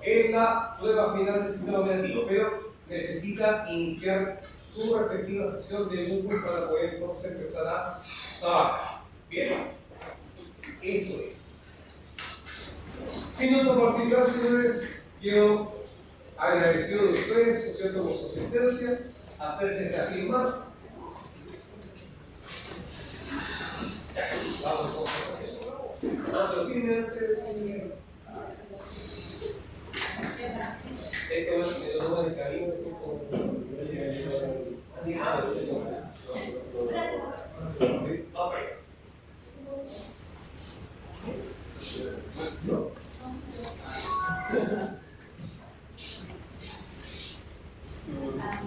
en la prueba final del sistema operativo, pero necesita iniciar su respectiva sesión de Google para poder entonces empezar a trabajar. Bien, eso es. Sin otro particular, señores, quiero agradecido de ustedes, ¿no es cierto?, por su asistencia, acérquense a firmar. Ya, vamos con eso. Pero sí, este me lo toma de cariño,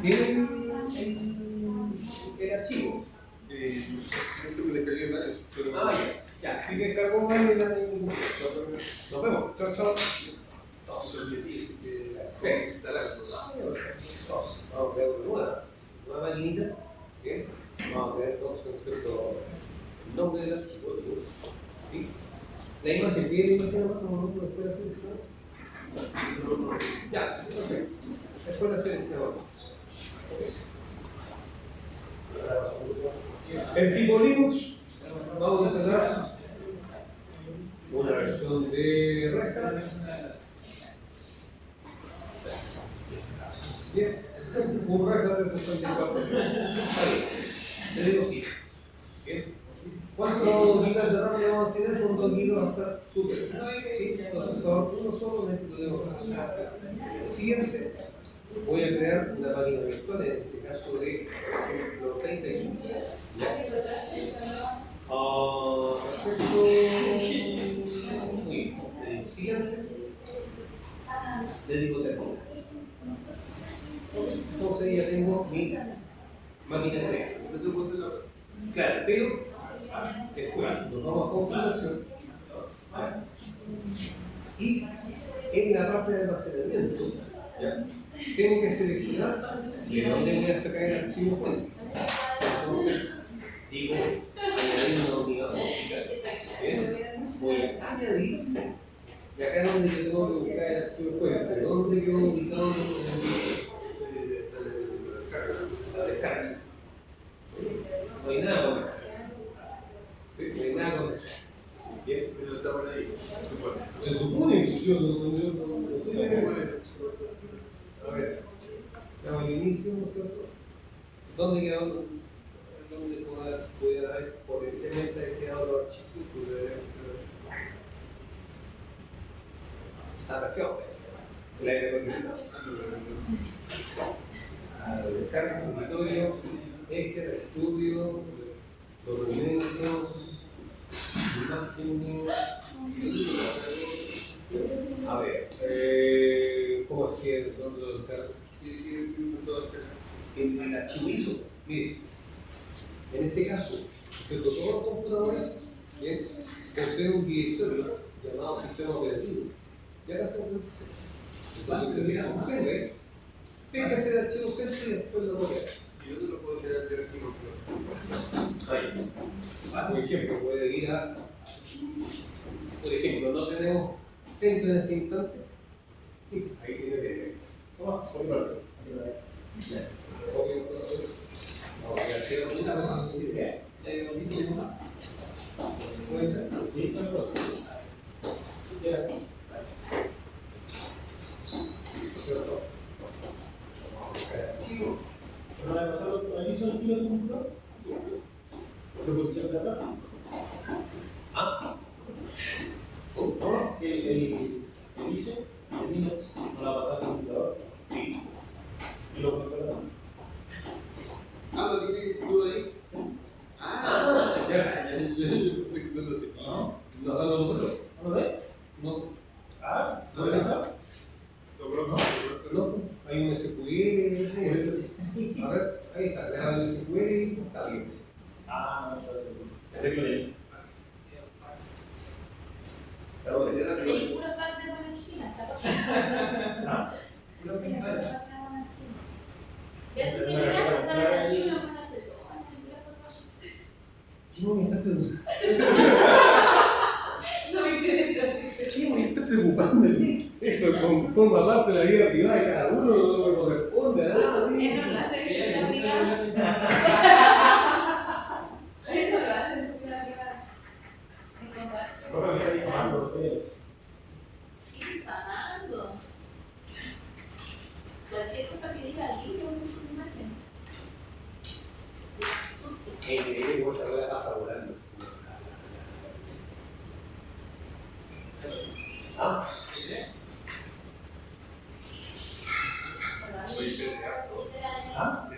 ¿tienen el archivo? Ya, si descargó mal y la nos vemos. Chao, chao. Vamos a crear una maquinita. Bien. Vamos a crear entonces el nombre del archivo. ¿Sí? La imagen tiene la imagen más como nombre después de la selección. Ya, perfecto. Después de la selección. El tipo Linux, vamos a empezar una versión de Red Hat. Bien, un Red Hat de 64. Le digo sí. Bien. ¿Cuántos gigas de RAM vamos a tener? Con 2 gigas va a estar súper. ¿Sí? Procesador uno solo, en este lo tenemos. Siguiente. Voy a crear una máquina virtual, en este caso de los 30 gigas. ¿Ya? Perfecto. Muy bien. Siguiente. Le digo terminal. Entonces ya tengo mi máquina creada. Claro, pero después nos vamos a configuración. Y en la parte de almacenamiento, ¿ya?, tengo que seleccionar de dónde voy a sacar el archivo fuente. Entonces, digo, añadir una unidad óptica. Bien, voy a añadir, y acá es donde yo tengo que buscar el archivo fuente. ¿Dónde quedó ubicado la descarga? No hay nada con descarga. No hay nada con descarga. Bien, pero está por ahí. Se supone que yo no sé. A ver, damos el inicio, ¿no es cierto? ¿Dónde quedó? ¿Dónde pudiera haber potencialmente quedado los archivos? Salvación, la ejecución. Descarga, escritorio, eje, estudio, documentos, imágenes. A ver, ¿cómo es que son los descargos? En el archivo ISO, mire, en este caso, todos los computadores poseen un directorio llamado sistema operativo. Ya acá se entonces, lo que funciona es, tengo que hacer el archivo centro y después lo voy a hacer. Y yo te lo puedo crear de archivo. Ahí. Por ejemplo, puede ir a, por ejemplo, no tenemos centro en este instante, Ahí tiene que. Toma, voy para ti. Sí, son dos. ¿No le ha pasado al inicio del tiro de tu computador? ¿Lo pusieron de acá? Ah, El inicio, el Linux, no la pasaste al computador. sí. Y lo conectaron acá. Ah, lo tienes tú ahí. Ya. ¿No? No. ¿No lo ves? No. Ah, ¿no lo acá? No. Hay un SQL. A ver, ahí está. Le dan el SQL. Está bien. Ah, no, te arreglo ahí. Pero Tenéis puras partes de la China, está pasando. ¿Ah? Tenéis puras partes de la China. Ya se siente ya, o sea, la China van a hacer todo. ¿Qué me está preguntando? No me interesa. ¿Qué me está preocupando? Eso forma parte de la vida privada de cada uno, no me corresponde a nadie. Él no lo hace en su vida privada. Él no lo hace en su vida privada. ¿Cómo me está difamando usted? Pagando. Cualquier cosa que diga limpio con su imagen. Igual te voy a pasar volando. Ah, ¿Ah?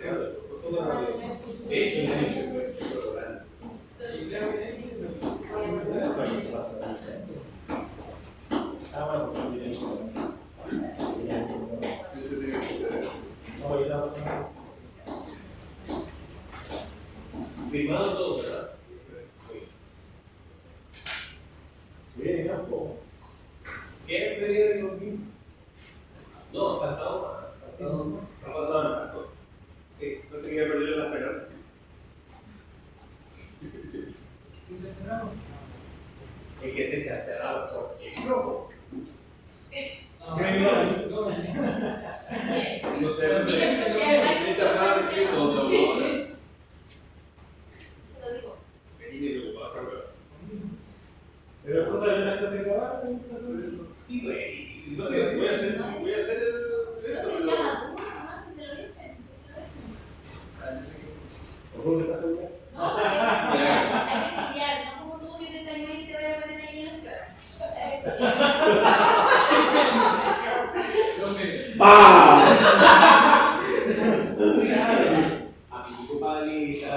Ah, bueno, porque tiene no, ya pasó. firmado todo, ¿verdad? Bien, ya, pues. ¿Quieren venir de conmigo? No, faltaba más. Faltaba más. Sí, no te quería perder la esperanza. Es que se echa cerrado por el flojo. No sé, no sé. Mire, pues, hay que Esta palabra que todo, Sí. ¿no? Se lo digo. Vení de preocupado, Pero es cosa de una clase de acabar. sí, güey. No sé, voy a hacer el. No se llama tú, nomás que se lo echen. ¿O cómo estás segura? No, porque hay que estudiar, no como tú que te traes y te voy a poner ahí en el claro. A mi compadrita.